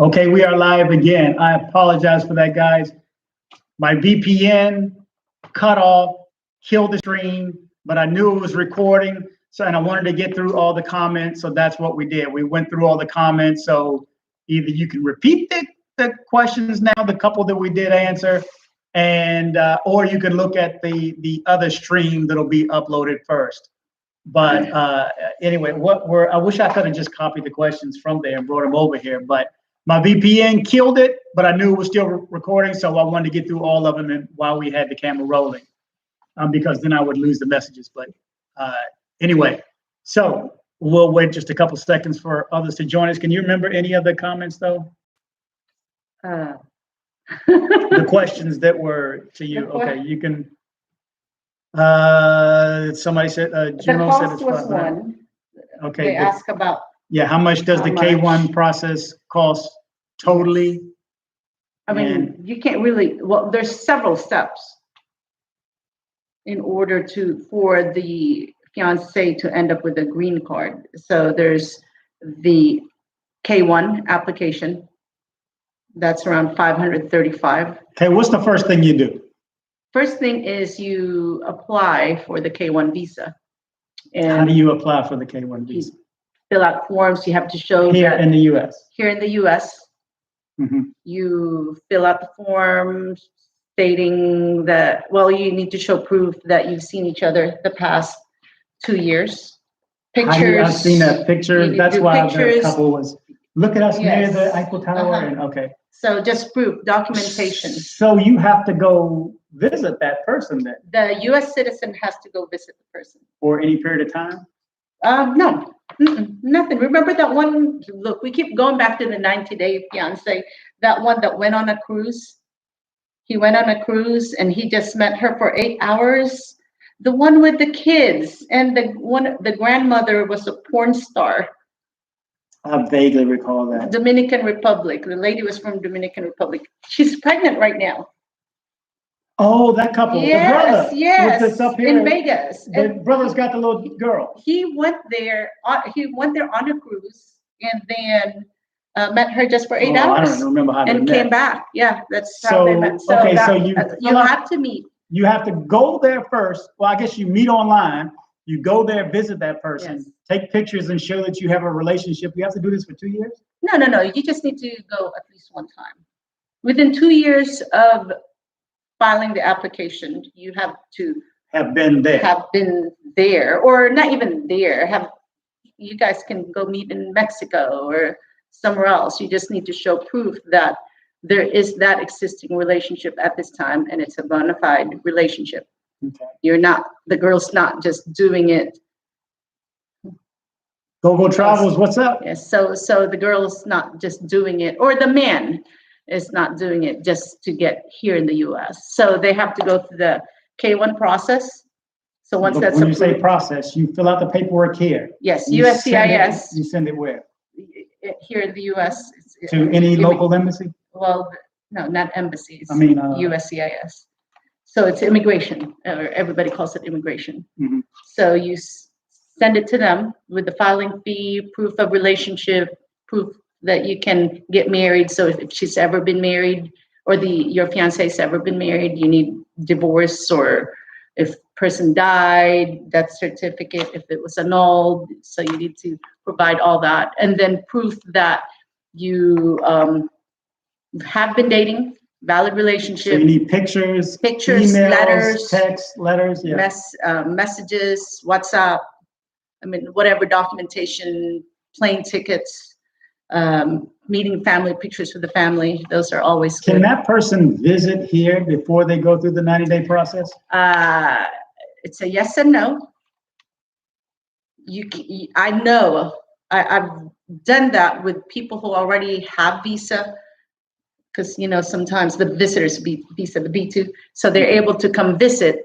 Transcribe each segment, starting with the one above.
Okay, we are live again. I apologize for that, guys. My VPN cut off, killed the stream, but I knew it was recording. So, and I wanted to get through all the comments. So that's what we did. We went through all the comments. So either you can repeat the questions now, the couple that we did answer, and or you can look at the other stream that'll be uploaded first. But anyway, I wish I could have just copied the questions from there and brought them over here, but my VPN killed it, but I knew it was still recording, so I wanted to get through all of them and while we had the camera rolling, because then I would lose the messages. But anyway, so we'll wait just a couple seconds for others to join us. Can you remember any other comments, though? The questions that were to you. Okay, you can. Somebody said, Juno said it's was one. Okay. They ask about. Yeah, how much does the K1 process cost totally? I mean, you can't really, well, there's several steps in order for the fiance to end up with a green card. So there's the K1 application. That's around $535. Okay, what's the first thing you do? First thing is you apply for the K1 visa. And how do you apply for the K1 visa? Fill out forms. You have to show here in the U.S. Here in the U.S. Mm-hmm. You fill out the form stating that, well, you need to show proof that you've seen each other the past 2 years. Pictures. I've seen that picture. That's why the couple was, look at us near the Eiffel Tower. And okay. So just proof, documentation. So you have to go visit that person then? The U.S. citizen has to go visit the person. For any period of time? No, nothing. Remember that one? Look, we keep going back to the 90-day fiance. That one that went on a cruise. He went on a cruise and he just met her for 8 hours. The one with the kids and the grandmother was a porn star. I vaguely recall that. Dominican Republic. The lady was from Dominican Republic. She's pregnant right now. Oh, that couple. Yes, the brother. yes. With up here. In Vegas. The brother's got the little girl. He went there. He went there on a cruise and then met her just for 8 hours. I don't remember how they met. And came back. Yeah, that's how they met. So okay, so you have to meet. You have to go there first. Well, I guess you meet online. You go there, visit that person, take pictures, and show that you have a relationship. You have to do this for 2 years? No. You just need to go at least one time. Within 2 years of filing the application, you have to have been there, or not even there. You guys can go meet in Mexico or somewhere else. You just need to show proof that there is that existing relationship at this time, and it's a bona fide relationship. Okay. The girl's not just doing it. Go Travels, what's up? Yes, so the girl's not just doing it, or the man is not doing it just to get here in the U.S. So they have to go through the K1 process. So once that's when you say process, you fill out the paperwork here. Yes, USCIS. You send it where? Here in the U.S. To any local embassy? Well, no, not embassies. I mean, USCIS. So it's immigration, or everybody calls it immigration. Mm-hmm. So you send it to them with the filing fee, proof of relationship, proof that you can get married. So if she's ever been married, or your fiance's ever been married, you need divorce, or if person died, death certificate, if it was annulled. So you need to provide all that, and then proof that you have been dating. Valid relationship. So you need pictures, emails, letters, text, letters, messages, WhatsApp. I mean, whatever documentation, plane tickets, meeting family, pictures with the family. Those are always good. Can that person visit here before they go through the 90-day process? It's a yes and no. I know. I've done that with people who already have visa. Because, sometimes the visitors visa, the B2, so they're able to come visit.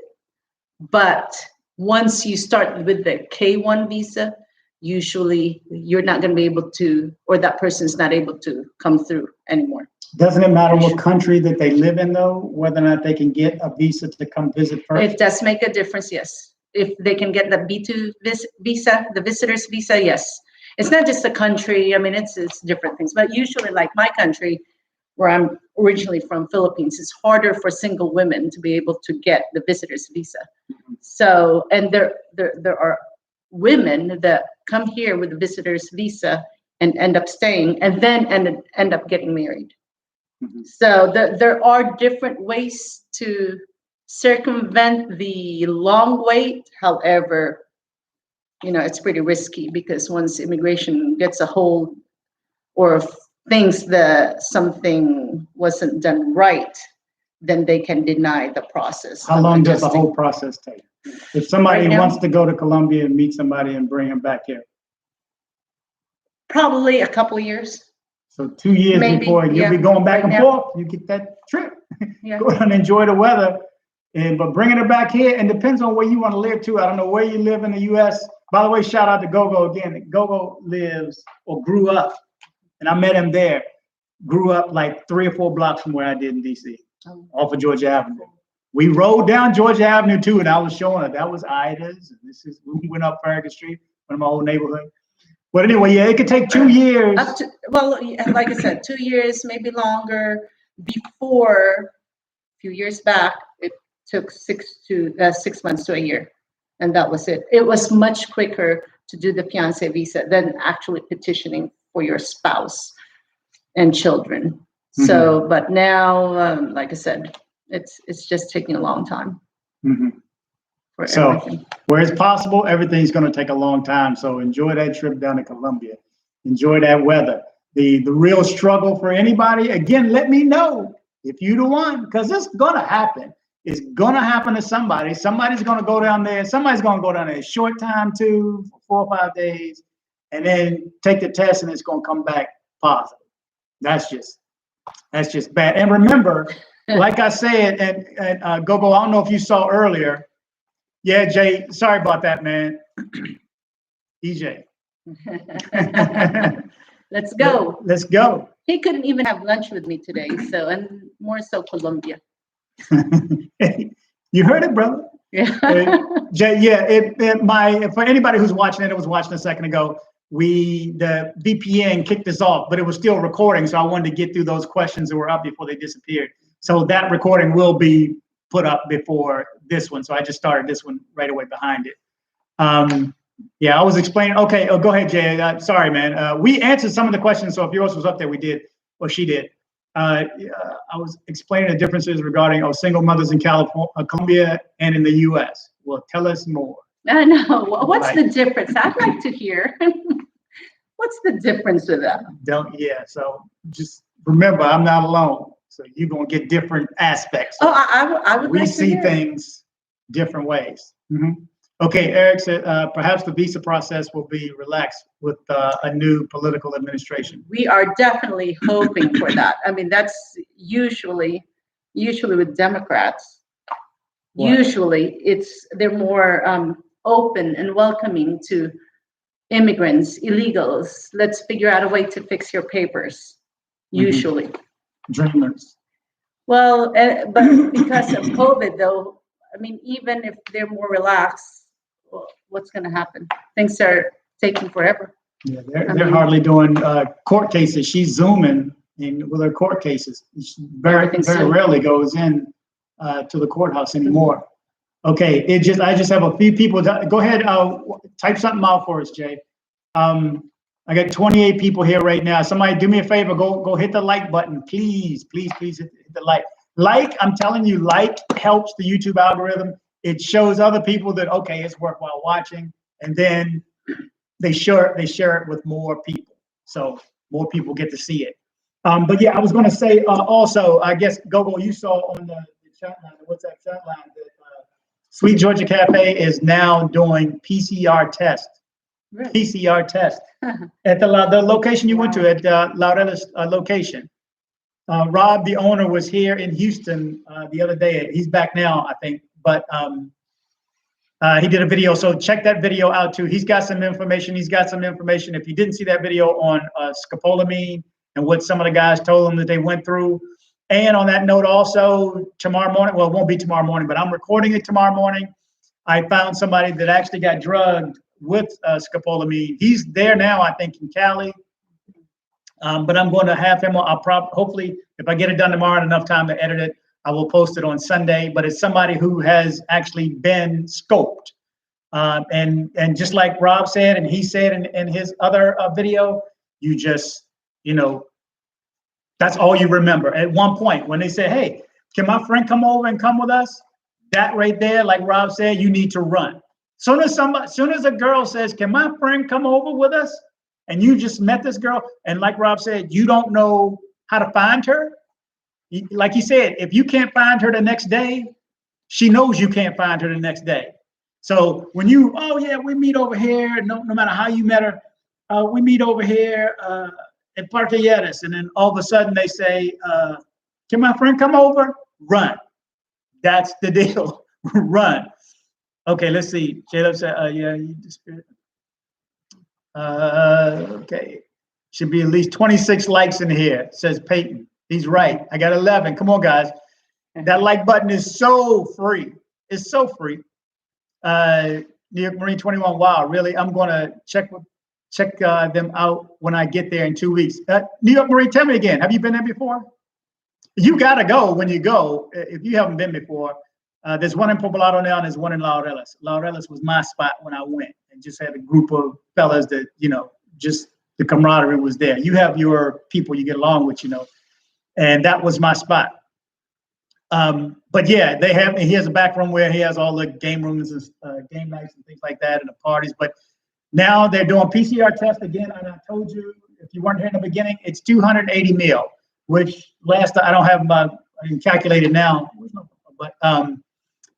But once you start with the K1 visa, usually you're not going to be able to, or that person's not able to come through anymore. Doesn't it matter what country that they live in, though, whether or not they can get a visa to come visit first? It does make a difference, yes. If they can get the B2 visa, the visitor's visa, yes. It's not just the country. I mean, it's different things. But usually, like my country, where I'm originally from, Philippines, it's harder for single women to be able to get the visitor's visa. So, and there are women that come here with a visitor's visa and end up staying, and then end up getting married. So there are different ways to circumvent the long wait. However, it's pretty risky, because once immigration gets a hold or thinks that something wasn't done right, then they can deny the process. How long does the whole process take? If somebody wants to go to Colombia and meet somebody and bring them back here? Probably a couple of years. So 2 years before you'll be going back and forth, you get that trip. Go ahead and enjoy the weather. But bringing it back here, and depends on where you want to live too. I don't know where you live in the U.S. By the way, shout out to Gogo again. Gogo lives or grew up, and I met him there. Grew up like 3 or 4 blocks from where I did in D.C., off of Georgia Avenue. We rode down Georgia Avenue too, and I was showing her that was Ida's, and we went up Farragut Street, one of my old neighborhood. But anyway, yeah, it could take 2 years. Like I said, 2 years, maybe longer. Before, a few years back, it took 6 months to a year, and that was it. It was much quicker to do the fiancé visa than actually petitioning for your spouse and children. So, but now, like I said, it's just taking a long time. So everything. Where it's possible, everything's going to take a long time. So enjoy that trip down to Colombia. Enjoy that weather. The real struggle for anybody, again, let me know if you're the one, because it's going to happen. It's going to happen to somebody. Somebody's going to go down there. Somebody's going to go down there a short time too, for 4 or 5 days, and then take the test, and it's going to come back positive. That's just bad. And remember, like I said, and Gogo, I don't know if you saw earlier. Yeah, Jay, sorry about that, man. EJ. Let's go. Let's go. He couldn't even have lunch with me today, so, and more so Colombia. You heard it, brother. Yeah. Jay, yeah, for anybody who's watching it, I was watching a second ago, the VPN kicked us off, but it was still recording, so I wanted to get through those questions that were up before they disappeared. So that recording will be put up before this one. So I just started this one right away behind it. Yeah, I was explaining. Okay, go ahead, Jay. Sorry, man. We answered some of the questions. So if yours was up there, we did, or she did. I was explaining the differences regarding single mothers in Colombia and in the U.S. Well, tell us more. I know. What's the difference? I'd like to hear. What's the difference with that? So just remember, I'm not alone. So you're going to get different aspects. So I would we like to see hear. Things different ways. Okay, Eric said perhaps the visa process will be relaxed with a new political administration. We are definitely hoping for that. I mean, that's usually with Democrats. What? Usually they're more open and welcoming to immigrants, illegals. Let's figure out a way to fix your papers. Usually. Dreamers. Well, but because of COVID, though, I mean, even if they're more relaxed, well, what's going to happen? Things are taking forever. Yeah, they're hardly doing court cases. She's Zooming with her court cases. She very rarely goes in to the courthouse anymore. Okay, I just have a few people. Go ahead, type something out for us, Jay. I got 28 people here right now. Somebody do me a favor, go hit the like button, please hit the like. Like, I'm telling you, like helps the YouTube algorithm. It shows other people that, okay, it's worthwhile watching, and then they share it with more people. So more people get to see it. But yeah, I was going to say also, I guess, Gogo, you saw on the chat line, the WhatsApp chat line, that Sweet Georgia Cafe is now doing PCR test. Really? PCR test at the location you went to, at Laurella's location. Rob, the owner, was here in Houston the other day. He's back now, I think, but he did a video. So check that video out too. He's got some information. If you didn't see that video on scopolamine and what some of the guys told them that they went through. And on that note, also tomorrow morning, well, it won't be tomorrow morning, but I'm recording it tomorrow morning. I found somebody that actually got drugged with scopolamine. He's there now, I think, in Cali. But I'm going to have him. Hopefully, if I get it done tomorrow and enough time to edit it, I will post it on Sunday. But it's somebody who has actually been scoped. And just like Rob said, and he said in his other video, you just, that's all you remember. At one point, when they say, hey, can my friend come over and come with us? That right there, like Rob said, you need to run. Soon as a girl says, can my friend come over with us? And you just met this girl, and like Rob said, you don't know how to find her. Like he said, if you can't find her the next day, she knows you can't find her the next day. So when we meet over here, no matter how you met her, we meet over here at Parque Lleras, and then all of a sudden they say, can my friend come over? Run. That's the deal. Run. Okay, let's see. J-Love said, yeah, you disappeared. Okay, should be at least 26 likes in here, says Peyton. He's right. I got 11. Come on, guys. That like button is so free. It's so free. New York Marine 21. Wow, really? I'm gonna check them out when I get there in 2 weeks. New York Marine, tell me again. Have you been there before? You gotta go when you go. If you haven't been before, there's one in Poblado now and there's one in Laureles. Laureles was my spot when I went, and just had a group of fellas that, just the camaraderie was there. You have your people you get along with, and that was my spot. But yeah, he has a back room where he has all the game rooms and game nights and things like that, and the parties. But now they're doing PCR tests again. And I told you, if you weren't here in the beginning, it's 280 mil, which I don't have I can calculate it now, but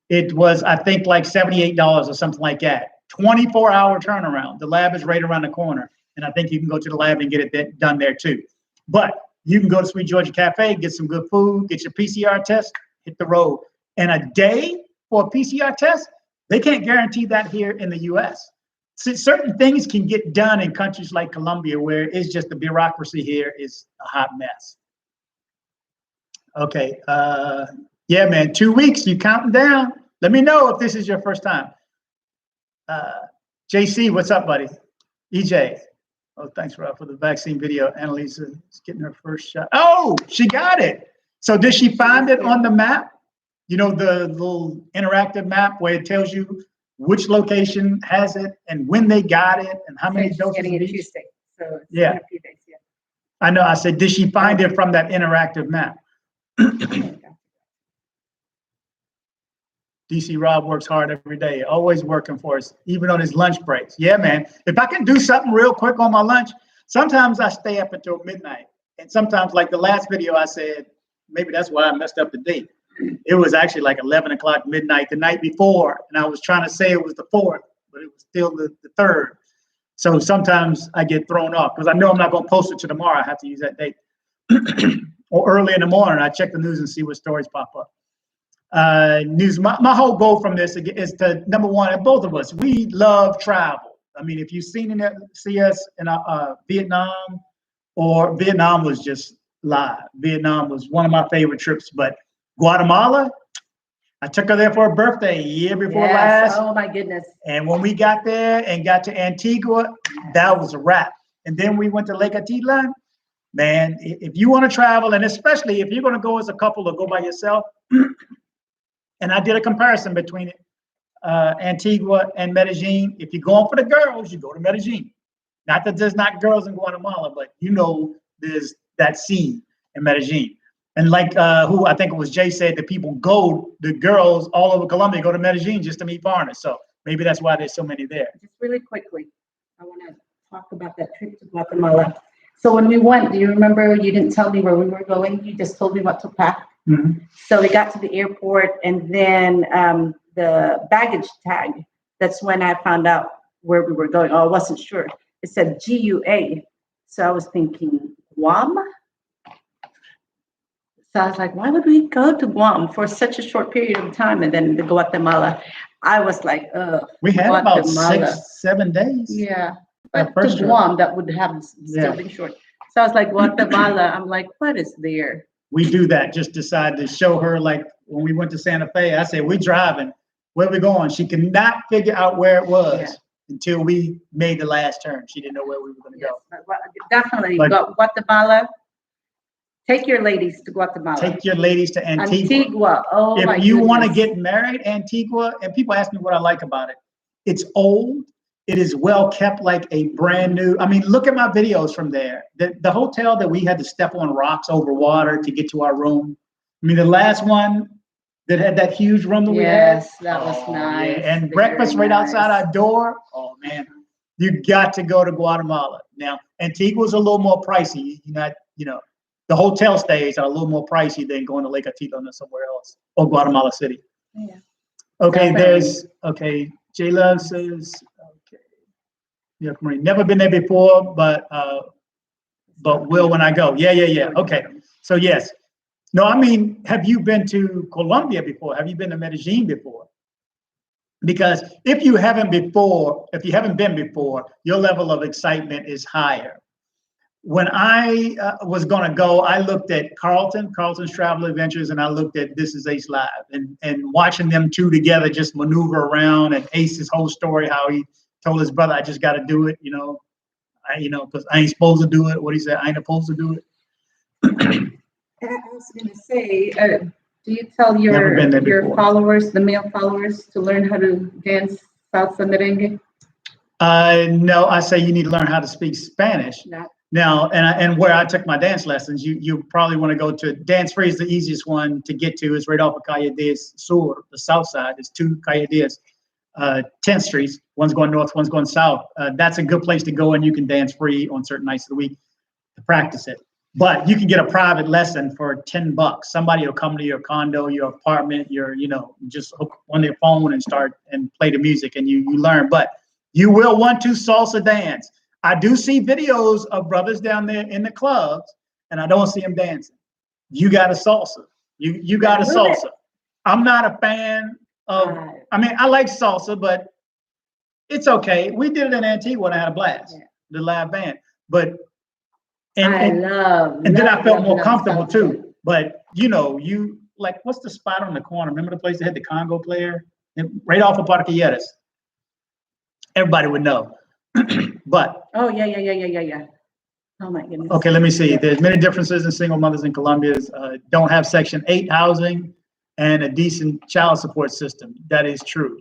it was, I think, like $78 or something like that. 24-hour turnaround. The lab is right around the corner, and I think you can go to the lab and get it done there too. But you can go to Sweet Georgia Cafe, get some good food, get your PCR test, hit the road. And a day for a PCR test, they can't guarantee that here in the U.S. Certain things can get done in countries like Colombia, where it's just the bureaucracy here is a hot mess. Okay, yeah, man, 2 weeks, you counting down. Let me know if this is your first time. JC, what's up, buddy? EJ. Oh, thanks, Rob, for the vaccine video. Annalisa is getting her first shot. Oh, she got it. So did she find it on the map? The little interactive map where it tells you which location has it and when they got it and how many doses. Getting it Tuesday. So it's yeah. in a few days, yeah. I know. I said, did she find it from that interactive map? DC Rob works hard every day, always working for us, even on his lunch breaks. Yeah, man. If I can do something real quick on my lunch, sometimes I stay up until midnight. And sometimes, like the last video I said, maybe that's why I messed up the date. It was actually like 11 o'clock midnight the night before. And I was trying to say it was the 4th, but it was still the 3rd. So sometimes I get thrown off because I know I'm not going to post it to tomorrow. I have to use that date. Or early in the morning, I check the news and see what stories pop up. News. My whole goal from this is to, number one, both of us, we love travel. I mean, if you've see us in Vietnam, or Vietnam was just live. Vietnam was one of my favorite trips, but Guatemala, I took her there for her birthday year before last. Oh my goodness. And when we got there and got to Antigua, that was a wrap. And then we went to Lake Atitlan. Man, if you want to travel, and especially if you're going to go as a couple or go by yourself, and I did a comparison between Antigua and Medellin. If you're going for the girls, you go to Medellin. Not that there's not girls in Guatemala, but there's that scene in Medellin. And like who I think it was Jay said, that the girls all over Colombia go to Medellin just to meet foreigners. So maybe that's why there's so many there. Just really quickly, I want to talk about that trip to Guatemala. So when we went, do you remember you didn't tell me where we were going? You just told me what to pack. Mm-hmm. So we got to the airport, and then the baggage tag, that's when I found out where we were going. Oh, I wasn't sure. It said GUA. So I was thinking, Guam? So I was like, why would we go to Guam for such a short period of time? And then the Guatemala, I was like, we had Guatemala. about 6-7 days. Yeah. But to Guam, that would have still been short. So I was like, Guatemala, I'm like, what is there? We do that, just decide to show her, like when we went to Santa Fe, I said, we're driving, where are we going? She could not figure out where it was. Yeah. until we made the last turn. She didn't know where we were going to go. But definitely, But- Guatemala. Take your ladies to Guatemala. Take your ladies to Antigua. Antigua. Oh my If you want to goodness. get married, Antigua, and people ask me what I like about it. It's old. It is well kept, like a brand new. I mean, look at my videos from there. The hotel that we had to step on rocks over water to get to our room. I mean, the last one that had that huge room that we had. Yes, that was Oh, nice. yeah. And Very breakfast right outside nice. our door. Oh man, you got to go to Guatemala. Now, Antigua's a little more pricey. The hotel stays are a little more pricey than going to Lake Atitlán or somewhere else, or Guatemala City. Yeah. Okay, Definitely. J Love says, okay. Yeah, Marie, never been there before, but will when I go. Yeah. Okay. So yes. No, I mean, have you been to Colombia before? Have you been to Medellin before? Because if you haven't been before, your level of excitement is higher. When I was going to go, I looked at Carlton's Travel Adventures, and I looked at This Is Ace Live, and watching them two together just maneuver around, and Ace's whole story, how he told his brother, I just got to do it, because I ain't supposed to do it. What he said, I ain't supposed to do it. I was going to say, do you tell Never been there your before. followers, the male followers, to learn how to dance salsa merengue? No, I say you need to learn how to speak Spanish. No. Now, and where I took my dance lessons, you probably want to go to Dance Free is the easiest one to get to. It's right off of Calle 10 Sur, the south side. It's two Calle 10, 10th streets. One's going north, one's going south. That's a good place to go, and you can dance free on certain nights of the week to practice it. But you can get a private lesson for $10. Somebody will come to your condo, your apartment, just hook on their phone and start and play the music, and you learn. But you will want to salsa dance. I do see videos of brothers down there in the clubs, and I don't see them dancing. You got a salsa. You got a salsa. I'm not a fan of. I mean, I like salsa, but it's okay. We did it in Antigua, and I had a blast. Yeah. The live band, but And then I felt more comfortable too. But you like, what's the spot on the corner? Remember the place that had the Congo player right off of Parquilleras? Everybody would know. But yeah. Oh my goodness. Okay, let me see. There's many differences in single mothers in Colombia. Don't have Section 8 housing and a decent child support system. That is true.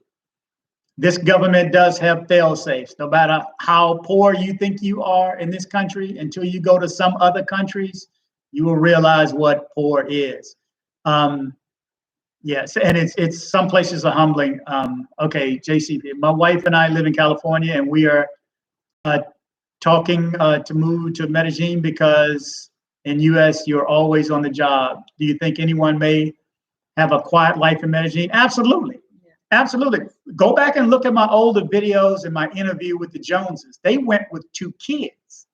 This government does have fail-safes. No matter how poor you think you are in this country, until you go to some other countries, you will realize what poor is. Yes, and it's some places are humbling. Okay, JCP. My wife and I live in California, and we are talking to move to Medellin because in US you're always on the job. Do you think anyone may have a quiet life in Medellin? Absolutely. Absolutely. Go back and look at my older videos and my interview with the Joneses. They went with 2 kids.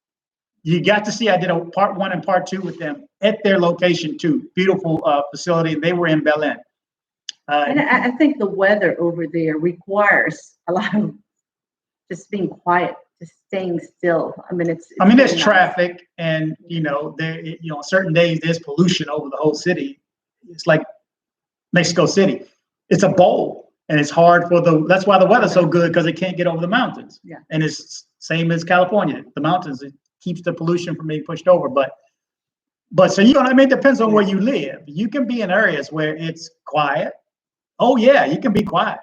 You got to see, I did a part 1 and part 2 with them at their location too. Beautiful facility. They were in Medellin. And I think the weather over there requires a lot of just being quiet, just staying still. I mean, it's there's really nice. traffic, and certain days there's pollution over the whole city. It's like Mexico City. It's a bowl, and it's hard that's why the weather's so good, because it can't get over the mountains. Yeah. And it's same as California. The mountains, it keeps the pollution from being pushed over. But so it depends on where you live. You can be in areas where it's quiet. Oh yeah, you can be quiet.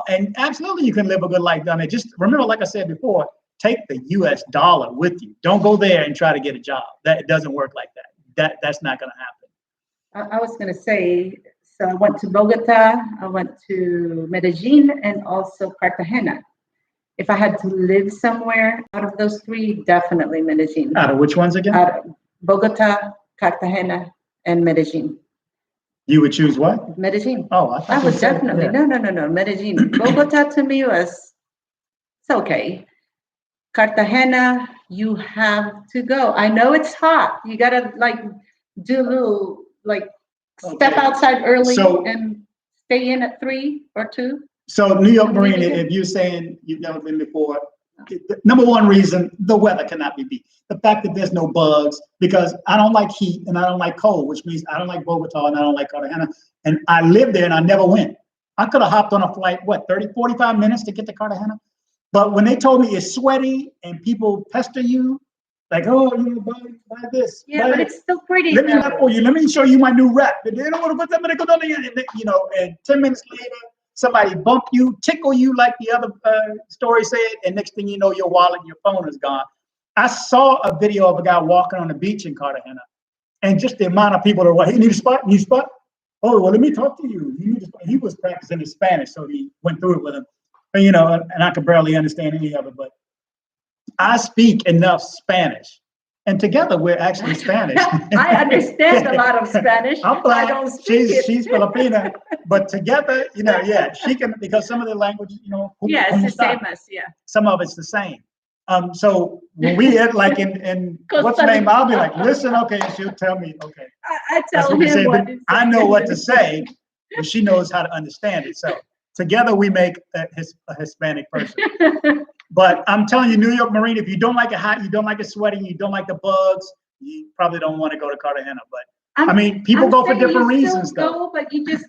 And absolutely you can live a good life down there. Just remember, like I said before, take the US dollar with you. Don't go there and try to get a job. It doesn't work like that. That's not going to happen. I was going to say, so I went to Bogota, I went to Medellin, and also Cartagena. If I had to live somewhere out of those 3, definitely Medellin. Out of which ones again? Out of Bogota, Cartagena, and Medellin. You would choose what? Medellin. Oh, I would definitely. Yeah. No. Medellin. Bogota to me it's okay. Cartagena, you have to go. I know it's hot. You gotta do a little step outside early and stay in at 3 or 2. So New York Marine, if you're saying you've never been before, number one reason, the weather cannot be beat. The fact that there's no bugs, because I don't like heat and I don't like cold, which means I don't like Bogota and I don't like Cartagena. And I lived there and I never went. I could have hopped on a flight, 30, 45 minutes to get to Cartagena? But when they told me it's sweaty and people pester you, like, oh, you know, buy this. Yeah, buy but that. it's still pretty. Let me though. rap for you. Let me show you my new rap. And they don't want to put that medical on it. You know, and 10 minutes later, somebody bump you, tickle you like the other story said, and next thing you know, your wallet and your phone is gone. I saw a video of a guy walking on the beach in Cartagena, and just the amount of people that were, hey, you need a spot? You need a spot? Oh, well, let me talk to you. You need a spot. He was practicing his Spanish, so he went through it with him. And, you know, and I could barely understand any of it, but I speak enough Spanish. And together we're actually Spanish. I understand a lot of Spanish. I'm black. I don't speak it. She's Filipina, but together, you know, yeah, she can, because some of the language, you know, Yeah, it's the same as, yeah. some of it's the same. So when we hit like in what's the name, I'll be like, listen, okay, and she'll tell me, okay. I That's tell what we him say, what but to I say. know what to say, but she knows how to understand it. So together we make a Hispanic person. But I'm telling you, New York Marine, if you don't like it hot, you don't like it sweaty, you don't like the bugs, you probably don't want to go to Cartagena. But I mean, people go for different reasons, though. Go, but you just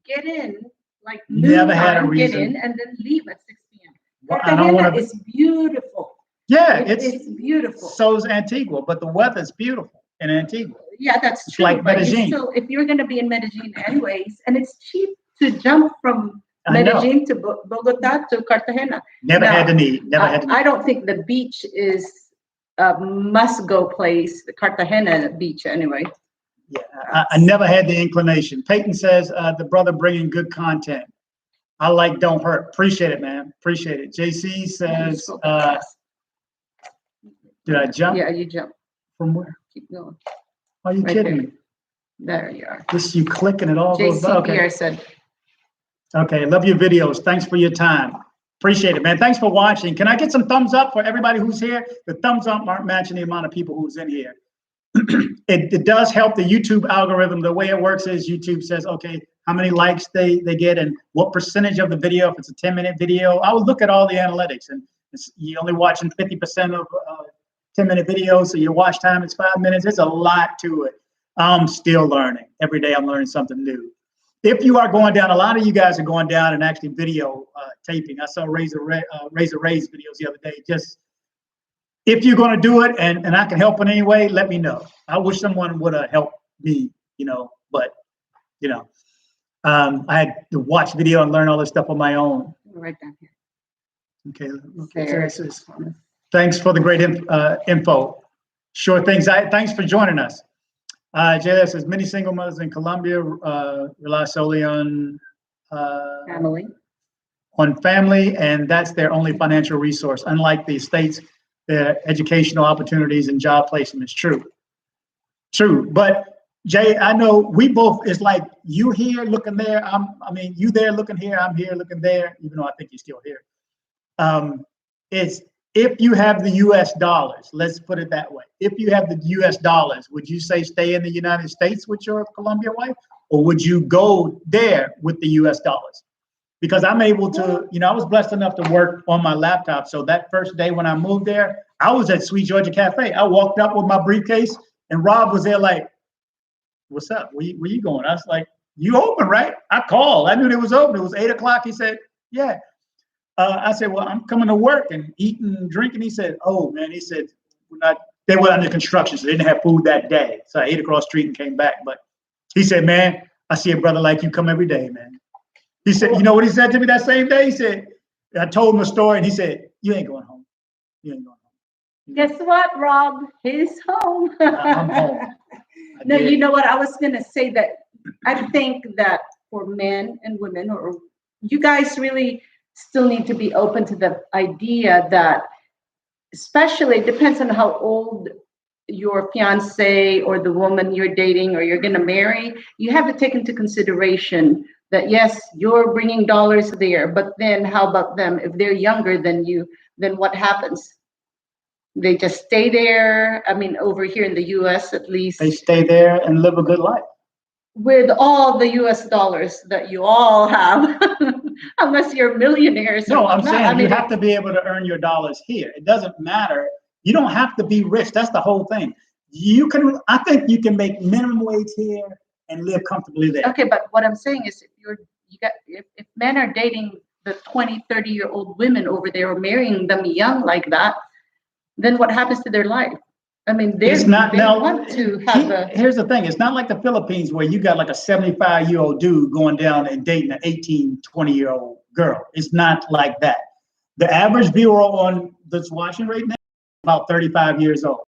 get in, like Never had a noontime, reason. get in, and then leave at 6 p.m. Well, I don't want to. It's beautiful. Yeah, It's beautiful. So is Antigua, but the weather's beautiful in Antigua. Yeah, that's It's true. like but Medellin. still, if you're going to be in Medellin anyways, and it's cheap to jump from I know. Medellin to Bogota to Cartagena. Never had the need. Never had the need. I don't think the beach is a must-go place, the Cartagena beach anyway. Yeah, I never had the inclination. Peyton says the brother bringing good content. I like Don't Hurt. Appreciate it, man. Appreciate it. JC says, did I jump? Yeah, you jump. From where? Keep going. Are you Right kidding there. me? There you are. This you click and it all goes by. Okay. JCBR said, Okay, love your videos. Thanks for your time. Appreciate it, man. Thanks for watching. Can I get some thumbs up for everybody who's here? The thumbs up aren't matching the amount of people who's in here. It does help the YouTube algorithm. The way it works is YouTube says, okay, how many likes they get and what percentage of the video, if it's a 10-minute video. I would look at all the analytics, and you're only watching 50% of 10-minute videos, so your watch time is 5 minutes. There's a lot to it. I'm still learning. Every day I'm learning something new. If you are going down, a lot of you guys are going down and actually video taping. I saw Razor Ray's videos the other day. Just if you're going to do it and I can help in any way, let me know. I wish someone would have helped me, you know, but, you know, I had to watch video and learn all this stuff on my own. right down here. Okay. There. Thanks for the great info. Sure things. Thanks for joining us. JS says many single mothers in Colombia rely solely on family, and that's their only financial resource. Unlike the states, their educational opportunities and job placement is true. But Jay, I know we both. It's like you here looking there. You there looking here. I'm here looking there. Even though I think you're still here. It's if you have the U.S. dollars. Let's put it that way. If you have the U.S. dollars, would you say stay in the United States with your Colombian wife, or would you go there with the U.S. dollars? Because I'm able to, you know, I was blessed enough to work on my laptop. So that first day when I moved there, I was at Sweet Georgia Cafe. I walked up with my briefcase, and Rob was there like, "What's up? Where you going?" I was like, "You open, right?" I called. I knew it was open. It was 8 o'clock. He said, "Yeah." I said, "Well, I'm coming to work and eating and drinking." He said, "Oh man," he said, they were under construction, so they didn't have food that day. So I ate across the street and came back. But he said, "Man, I see a brother like you come every day, man." He said, "You know what he said to me that same day?" He said, I told him a story, and he said, "You ain't going home. You ain't going home." Guess what, Rob? He's home. I'm home. No, you know what? I was going to say that I think that for men and women, or you guys really still need to be open to the idea that, especially, it depends on how old your fiance or the woman you're dating or you're going to marry, you have to take into consideration that, yes, you're bringing dollars there, but then how about them? If they're younger than you, then what happens? They just stay there. I mean, over here in the U.S., at least. They stay there and live a good life. With all the U.S. dollars that you all have, unless you're millionaires. No, I'm saying you have to be able to earn your dollars here. It doesn't matter. You don't have to be rich. That's the whole thing. I think you can make minimum wage here and live comfortably there. Okay, but what I'm saying is, if men are dating the 20, 30-year-old women over there are marrying them young like that, then what happens to their life? I mean, they want to have here's the thing. It's not like the Philippines where you got like a 75-year-old dude going down and dating an 18, 20-year-old girl. It's not like that. The average viewer on that's watching right now is about 35 years old.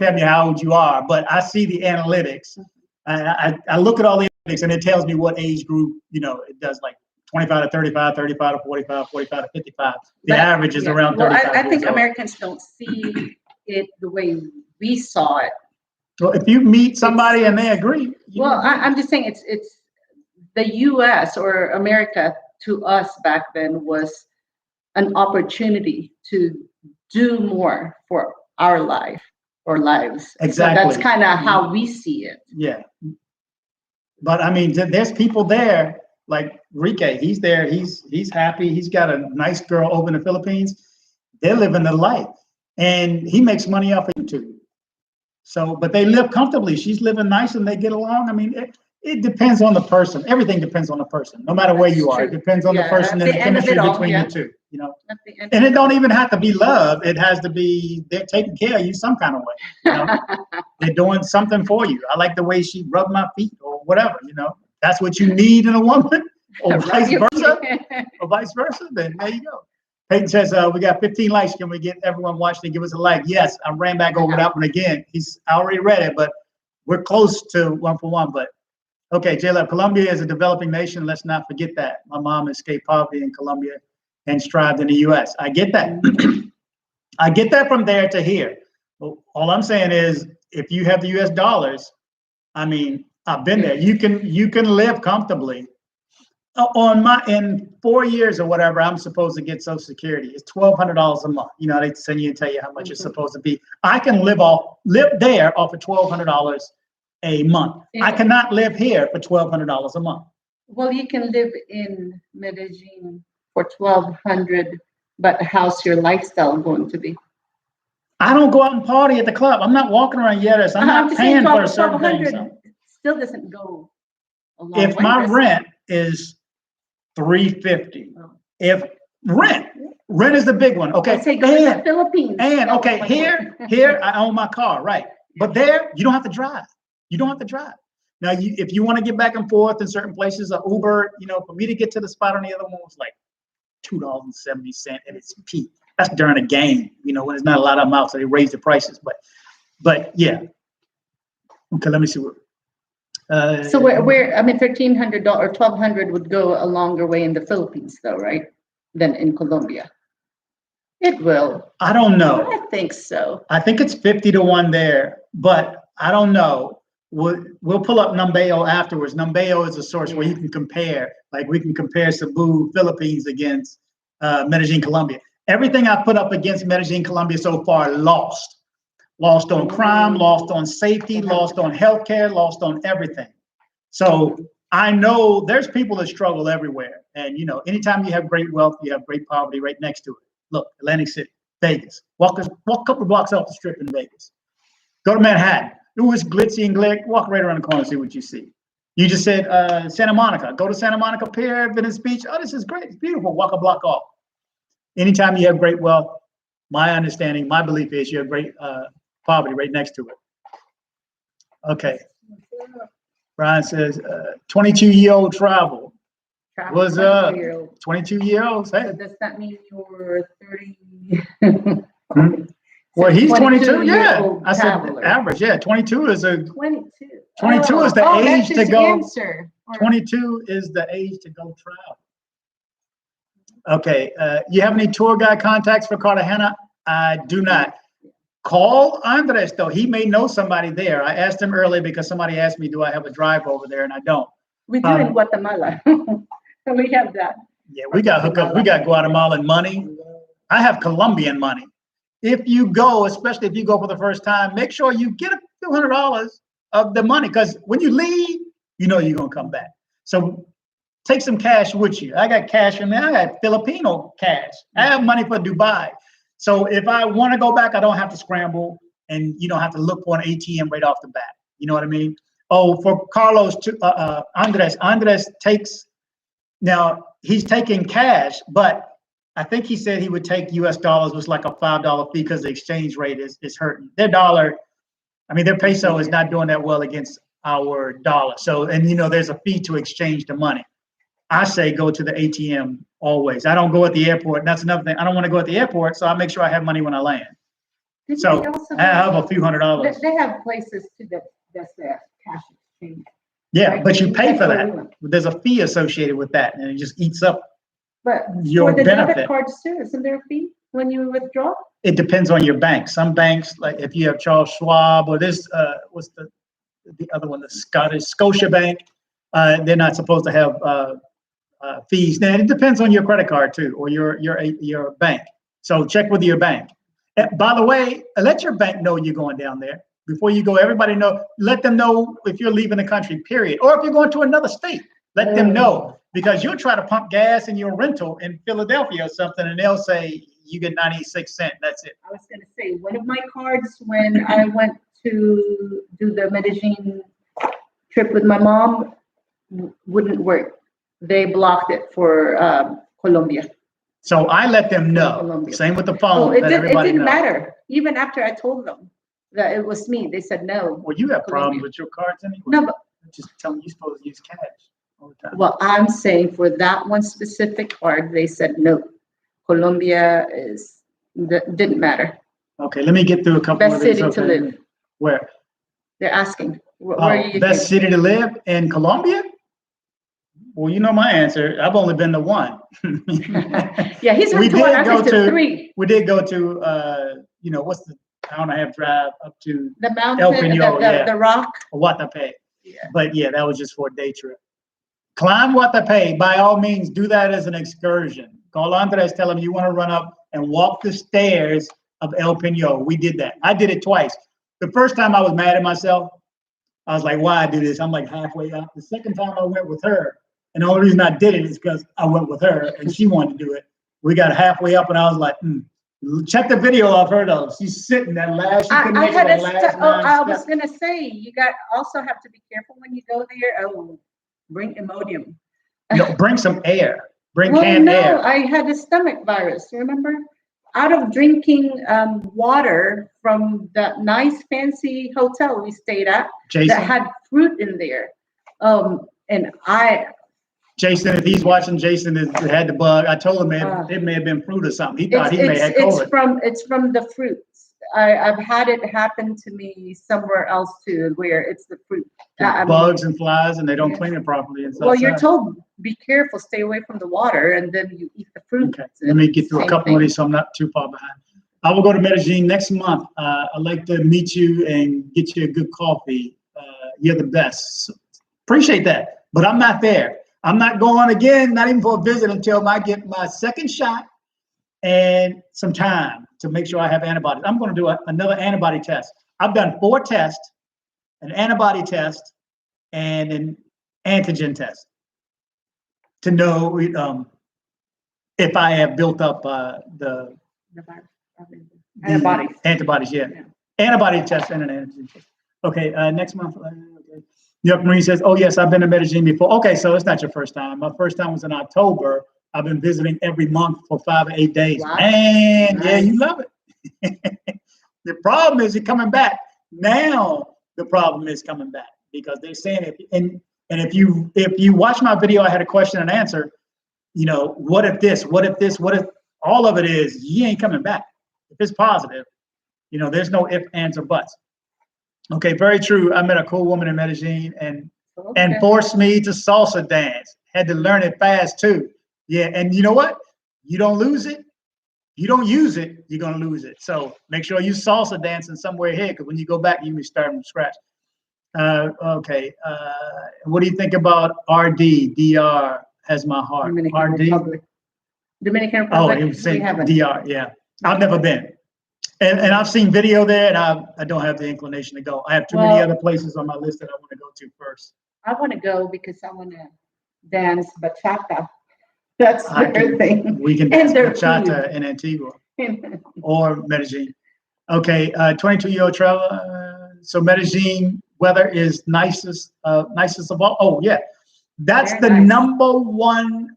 Tell me how old you are, but I see the analytics. I look at all the analytics and it tells me what age group, it does, like 25 to 35, 35 to 45, 45 to 55. The average is around 35 I think years old. Americans don't see it the way we saw it. Well, if you meet somebody and they agree. I'm just saying it's the U.S. or America to us back then was an opportunity to do more for our life or lives. Exactly. So that's kind of how we see it. Yeah. But I mean, there's people there like Rike. He's there. He's happy. He's got a nice girl over in the Philippines. They're living their life. And he makes money off of YouTube. So, but they live comfortably. She's living nice and they get along. I mean, it depends on the person. Everything depends on the person, no matter where you are. It depends on the person and the chemistry between the two, And it don't even have to be love. It has to be, they're taking care of you some kind of way. They're doing something for you. I like the way she rubbed my feet or whatever, That's what you need in a woman, or vice versa. Then there you go. Peyton says, we got 15 likes. Can we get everyone watching and give us a like? Yes, I ran back over that one again. I already read it, but we're close to 1 for 1. But okay, J-Lab, Colombia is a developing nation. Let's not forget that. My mom escaped poverty in Colombia and strived in the U.S. I get that. I get that from there to here. Well, all I'm saying is, if you have the U.S. dollars, I mean, I've been there. You can live comfortably. In 4 years or whatever, I'm supposed to get Social Security. It's $1,200 a month. They send you and tell you how much it's supposed to be. I can live there off of $1,200 a month. I cannot live here for $1,200 a month. Well, you can live in Medellin for $1,200, but how's your lifestyle going to be? I don't go out and party at the club. I'm not walking around Yetis. I'm not paying for a certain thing. So. Still doesn't go a long way. If my rent is $350. If rent is the big one. Okay. Say go to the Philippines. And okay, here I own my car, right? But there you don't have to drive. You don't have to drive. Now, if you want to get back and forth in certain places, Uber, for me to get to the spot on the other one was like $2.70 at its peak. That's during a game, when there's not a lot of them out, so they raise the prices. But yeah. Okay, let me see what. So where I mean, $1,300 or $1,200 would go a longer way in the Philippines, though, right? Than in Colombia. It will. I don't know. I think so. I think it's 50 to 1 there, but I don't know. We'll pull up Numbeo afterwards. Numbeo is a source where you can compare. Like we can compare Cebu, Philippines against Medellin, Colombia. Everything I put up against Medellin, Colombia so far lost. Lost on crime, lost on safety, lost on healthcare, lost on everything. So I know there's people that struggle everywhere. And, anytime you have great wealth, you have great poverty right next to it. Look, Atlantic City, Vegas. Walk a couple of blocks off the strip in Vegas. Go to Manhattan. Ooh, it's glitzy and glick. Walk right around the corner and see what you see. You just said Santa Monica. Go to Santa Monica Pier, Venice Beach. Oh, this is great. It's beautiful. Walk a block off. Anytime you have great wealth, my understanding, my belief is you have great poverty right next to it. Okay. Brian says, 22-year-old travel. What's up? 22-year-olds. Hey. So does that mean you're 30? Well, he's 22. Yeah. I traveler. said average. Yeah. 22 is a 22. 22 is the age to go. Answer. 22 is the age to go travel. Okay. You have any tour guide contacts for Cartagena? I do not. Call Andres, though. He may know somebody there. I asked him earlier because somebody asked me, do I have a drive over there? And I don't. We do in Guatemala. We have that. Yeah, we got hookups. We got Guatemalan money. I have Colombian money. If you go, especially if you go for the first time, make sure you get a few $100 of the money, because when you leave, you're going to come back. So take some cash with you. I got cash in there. I got Filipino cash. I have money for Dubai. So if I want to go back, I don't have to scramble, and you don't have to look for an ATM right off the bat. You know what I mean? Oh, for Carlos, Andres takes, now he's taking cash, but I think he said he would take US dollars, was like a $5 fee because the exchange rate is hurting. Their dollar, I mean, their peso is not doing that well against our dollar. So, and you know, there's a fee to exchange the money. I say go to the ATM always. I don't go at the airport. And that's another thing. I don't want to go at the airport, so I make sure I have money when I land. Didn't So they also I have a few $100s. They have places too that's their cash exchange. Yeah, Right? but you pay That's for where we that. went. There's a fee associated with that, and it just eats up. But Your for the benefit. debit cards too, isn't there a fee when you withdraw? It depends on your bank. Some banks, like if you have Charles Schwab or this, what's the other one, the Scotia Bank, they're not supposed to have fees. Now it depends on your credit card too, or your bank. So check with your bank. By the way, let your bank know you're going down there before you go. Everybody know. Let them know if you're leaving the country. Period. Or if you're going to another state, let them know, because you'll try to pump gas in your rental in Philadelphia or something, and they'll say you get 96 cents. That's it. I was going to say, one of my cards when I went to do the Medellin trip with my mom wouldn't work. They blocked it for Colombia. So I let them know. Colombia. Same with the phone. Oh, it let didn't everybody know. matter. Even after I told them that it was me, they said no. Well, you have problems Colombia. with your cards anyway. No, but Just tell them you're supposed to use cash all the time. well, I'm saying for that one specific card, they said no. Colombia didn't matter. Okay, let me get through a couple Best of these. city to Okay. live. Where? They're asking. Where are you? Best city to live in Colombia? Well, you know my answer. I've only been to one. Yeah, he's We from two. did I've go been to- to 3. We did go to, you know, what's the hour and a half drive up to The mountain, El Peñol, yeah. the rock. Guatape. Yeah. But yeah, that was just for a day trip. Climb Guatape, by all means, do that as an excursion. Call Andres, tell him you want to run up and walk the stairs of El Peñol. We did that. I did it twice. The first time I was mad at myself. I was like, why I do this? I'm like halfway up. The second time I went with her, and the only reason I did it is because I went with her and she wanted to do it. We got halfway up and I was like, check the video of her though. She's sitting that last, she couldn't I make it had that a last I 9 was steps. gonna say you also have to be careful when you go there. Oh, bring Imodium. No, bring some air. Bring Well, canned no, air. I had a stomach virus. Remember, out of drinking water from that nice fancy hotel we stayed at Jason, that had fruit in there. And Jason, if he's watching, Jason had the bug. I told him it may have been fruit or something. He thought he may have had COVID. it's from the fruits. I've had it happen to me somewhere else too, where it's the fruit. Bugs and flies, and they don't Yeah. clean it properly. And Well, you're told be careful, stay away from the water, and then you eat the fruit. Okay, let me get through a Same couple thing. of these so I'm not too far behind. I will go to Medellin next month. I'd like to meet you and get you a good coffee. You're the best. So, appreciate that, but I'm not there. I'm not going again, not even for a visit, until I get my second shot and some time to make sure I have antibodies. I'm going to do another antibody test. I've done 4 tests, an antibody test and an antigen test to know if I have built up the Antibodies. antibodies, yeah. Yeah. Antibody test and an antigen test. Okay, next month. Okay. New York Marine says, oh yes, I've been to Medellin before. Okay, so it's not your first time. My first time was in October. I've been visiting every month for 5 or 8 days. Wow. And yeah, Nice. you love it. The problem is you're coming back. Now the problem is coming back because they're saying if you watch my video, I had a question and answer. You know, what if this? What if this? What if all of it is you ain't coming back? If it's positive, you know, there's no ifs, ands, or buts. Okay, very true. I met a cool woman in Medellin and forced me to salsa dance. Had to learn it fast too. Yeah, and you know what? You don't lose it. You don't use it, you're gonna lose it. So make sure you salsa dancing somewhere here, because when you go back, you can start from scratch. Okay. What do you think about RD? DR has my heart. Dominican RD. Republic. Dominican Oh, Republic. he was saying we haven't. DR. Yeah, I've never been, and I've seen video there, and I don't have the inclination to go. I have too many other places on my list that I want to go to first. I want to go because I want to dance bachata. That's their thing. We can And dance their bachata in Antigua or Medellin. Okay, 22-year-old traveler. So Medellin weather is nicest of all. Oh yeah, that's Very the nice. number one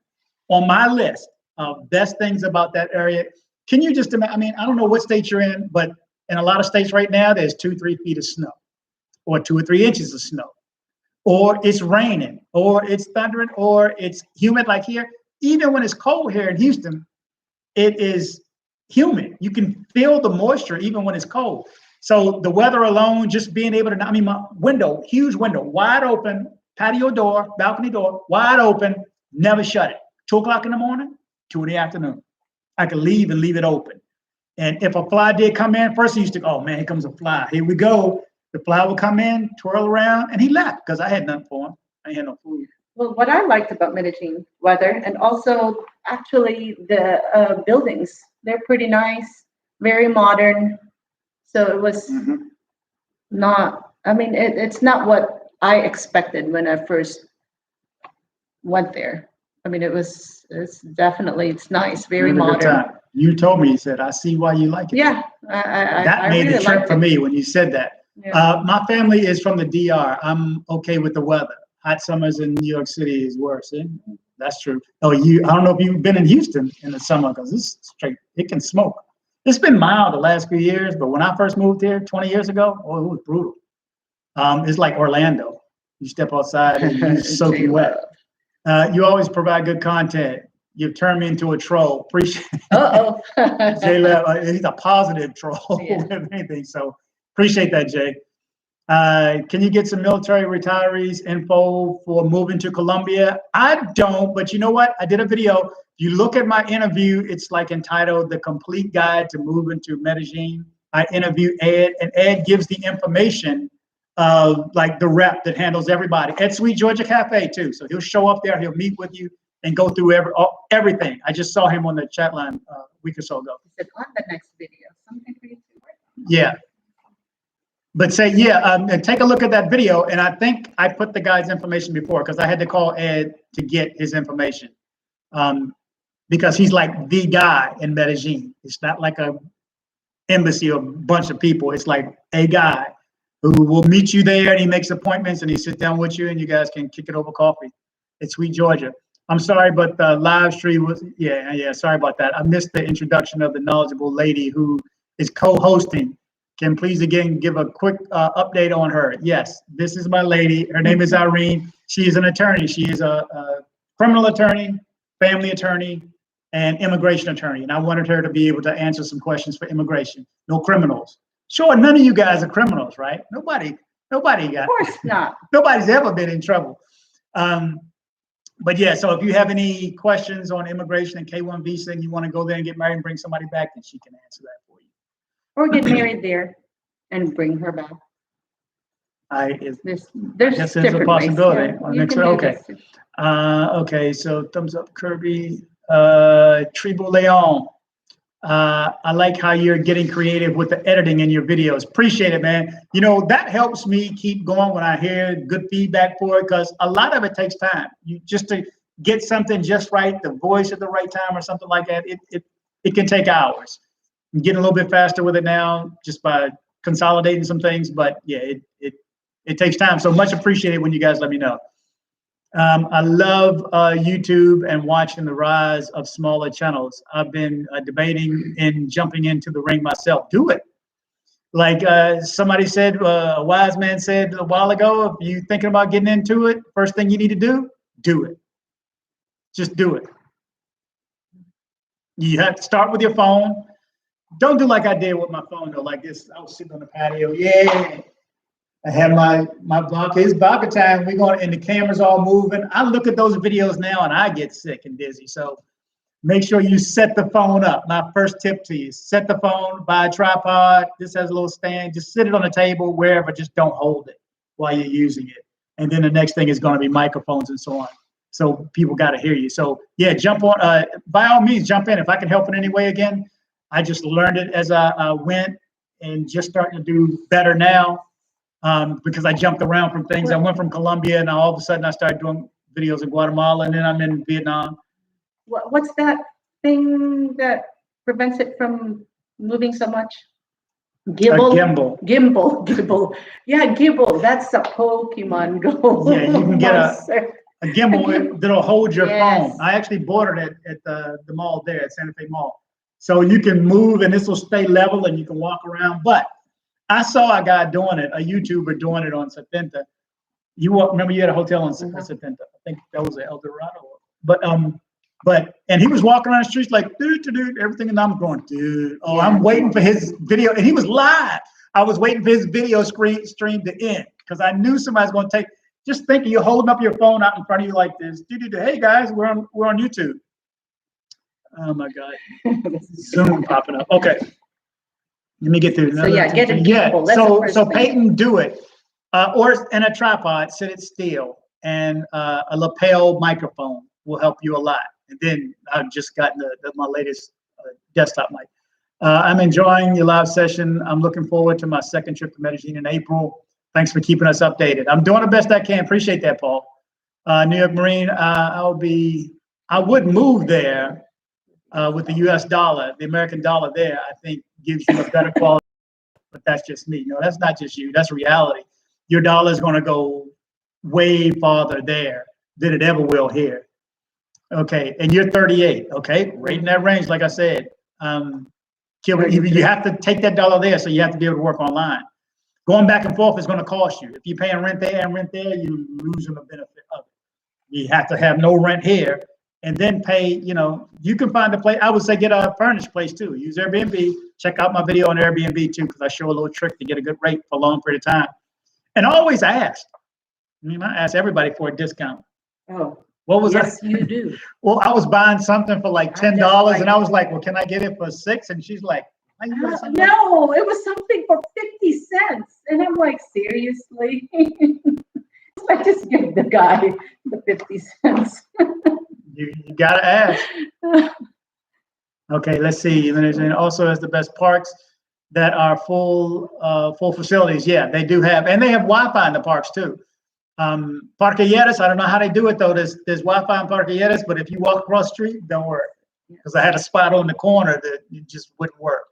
on my list of best things about that area. Can you just imagine? I mean, I don't know what state you're in, but in a lot of states right now, there's 2-3 feet of snow, or 2 or 3 inches of snow, or it's raining, or it's thundering, or it's humid like here. Even when it's cold here in Houston, it is humid. You can feel the moisture even when it's cold. So the weather alone, just being able to, I mean, my window, huge window, wide open, patio door, balcony door, wide open, never shut it. 2 o'clock in the morning, 2 in the afternoon. I could leave and leave it open. And if a fly did come in, first he used to go, oh man, here comes a fly. Here we go. The fly would come in, twirl around, and he left because I had nothing for him. I had no food. Well, what I liked about Medellin weather, and also actually the buildings, they're pretty nice, very modern. So it was not, I mean, it's not what I expected when I first went there. I mean, it's definitely, it's nice, very modern. You told me, you said, I see why you like it. Yeah, That made really the trip for me when you said that. Yeah. My family is from the DR. I'm okay with the weather. Hot summers in New York City is worse. That's true. Oh, I don't know if you've been in Houston in the summer, because it's straight, it can smoke. It's been mild the last few years, but when I first moved here 20 years ago, oh, it was brutal. It's like Orlando. You step outside and you're soaking wet. You always provide good content. You've turned me into a troll. Appreciate it. Uh-oh. Jay, he's a positive troll, Yeah. if anything. So appreciate that, Jay. Can you get some military retirees info for moving to Colombia? I don't, but you know what? I did a video. You look at my interview, it's like entitled The Complete Guide to Moving to Medellin. I interview Ed, and Ed gives the information of like the rep that handles everybody at Sweet Georgia Cafe too. So he'll show up there, he'll meet with you and go through everything. I just saw him on the chat line a week or so ago. He said, on the next video, something for you to work on. Yeah. But say, and take a look at that video. And I think I put the guy's information before because I had to call Ed to get his information. Because he's like the guy in Medellin. It's not like a embassy or a bunch of people. It's like a guy who will meet you there, and he makes appointments and he sits down with you and you guys can kick it over coffee. It's Sweet Georgia. I'm sorry, but the live stream was, sorry about that. I missed the introduction of the knowledgeable lady who is co-hosting. Can please again give a quick update on her? Yes, this is my lady. Her name is Irene. She is an attorney. She is a criminal attorney, family attorney, and immigration attorney. And I wanted her to be able to answer some questions for immigration. No criminals. Sure, none of you guys are criminals, right? Nobody got. Of course not. Nobody's ever been in trouble. But yeah, so if you have any questions on immigration and K-1 visa and you want to go there and get married and bring somebody back, then she can answer that for you. Or get married there and bring her back. There's Yes, there's a possibility. Okay. Okay, so thumbs up, Kirby. Tribo Leon. I like how you're getting creative with the editing in your videos. Appreciate it, man. You know, that helps me keep going when I hear good feedback for it, because a lot of it takes time. You just to get something just right, the voice at the right time or something like that, it can take hours. I'm getting a little bit faster with it now just by consolidating some things, but yeah, it takes time. So much appreciated when you guys let me know. I love YouTube and watching the rise of smaller channels. I've been debating and jumping into the ring myself. Do it. Like somebody said, a wise man said a while ago, if you're thinking about getting into it, first thing you need to do it. Just do it. You have to start with your phone. Don't do like I did with my phone though, like this. I was sitting on the patio. Yeah. I had my vodka. It's vodka time. We're going, and the camera's all moving. I look at those videos now and I get sick and dizzy. So make sure you set the phone up. My first tip to you: set the phone, buy a tripod. This has a little stand. Just sit it on the table, wherever. Just don't hold it while you're using it. And then the next thing is going to be microphones and so on. So people got to hear you. So yeah, jump on. By all means, jump in. If I can help in any way, again, I just learned it as I went and just starting to do better now. Because I jumped around from things. I went from Colombia and all of a sudden I started doing videos in Guatemala, and then I'm in Vietnam. What's that thing that prevents it from moving so much? Gimbal. Gimbal. Yeah, gimbal. That's a Pokemon Go. Yeah, you can get a gimbal that'll hold your Yes. phone. I actually bought it at the mall there at Santa Fe Mall. So you can move and this will stay level and you can walk around. But I saw a guy doing it, a YouTuber doing it on Setenta. Remember you had a hotel on Setenta. I think that was El Dorado. But and he was walking around the streets like dude, everything, and I'm going, dude. Oh, I'm waiting for his video, and he was live. I was waiting for his video stream to end because I knew somebody's going to take. Just thinking you're holding up your phone out in front of you like this. Hey guys, we're on YouTube. Oh my God, Zoom popping up. Okay, let me get through. So yeah, get it. Yeah. So Peyton, do it, or in a tripod, sit it still, and a lapel microphone will help you a lot. And then I've just gotten my latest desktop mic. I'm enjoying your live session. I'm looking forward to my second trip to Medellin in April. Thanks for keeping us updated. I'm doing the best I can. Appreciate that, Paul. New York Marine, I would move there with the US dollar. The American dollar there, I think, gives you a better quality, but that's just me. No, that's not just you. That's reality. Your dollar is going to go way farther there than it ever will here. Okay, and you're 38, okay? Right in that range, like I said. You have to take that dollar there, so you have to be able to work online. Going back and forth is going to cost you. If you're paying rent there and rent there, you're losing the benefit of it. You have to have no rent here and then pay, you can find a place. I would say get a furnished place too. Use Airbnb. Check out my video on Airbnb too, because I show a little trick to get a good rate for a long period of time. And always ask. I ask everybody for a discount. Oh. What was yes, you do. Well, I was buying something for like $10, and I was like, well, can I get it for $6? And she's like, no, it was something for 50 cents. And I'm like, seriously? I just give the guy the 50 cents. you gotta ask. Okay, let's see. And also has the best parks that are full facilities. Yeah, they do have, and they have Wi-Fi in the parks too. Parquilleras, I don't know how they do it though. There's Wi-Fi in Parquilleras, but if you walk across the street, don't worry. Because I had a spot on the corner that it just wouldn't work.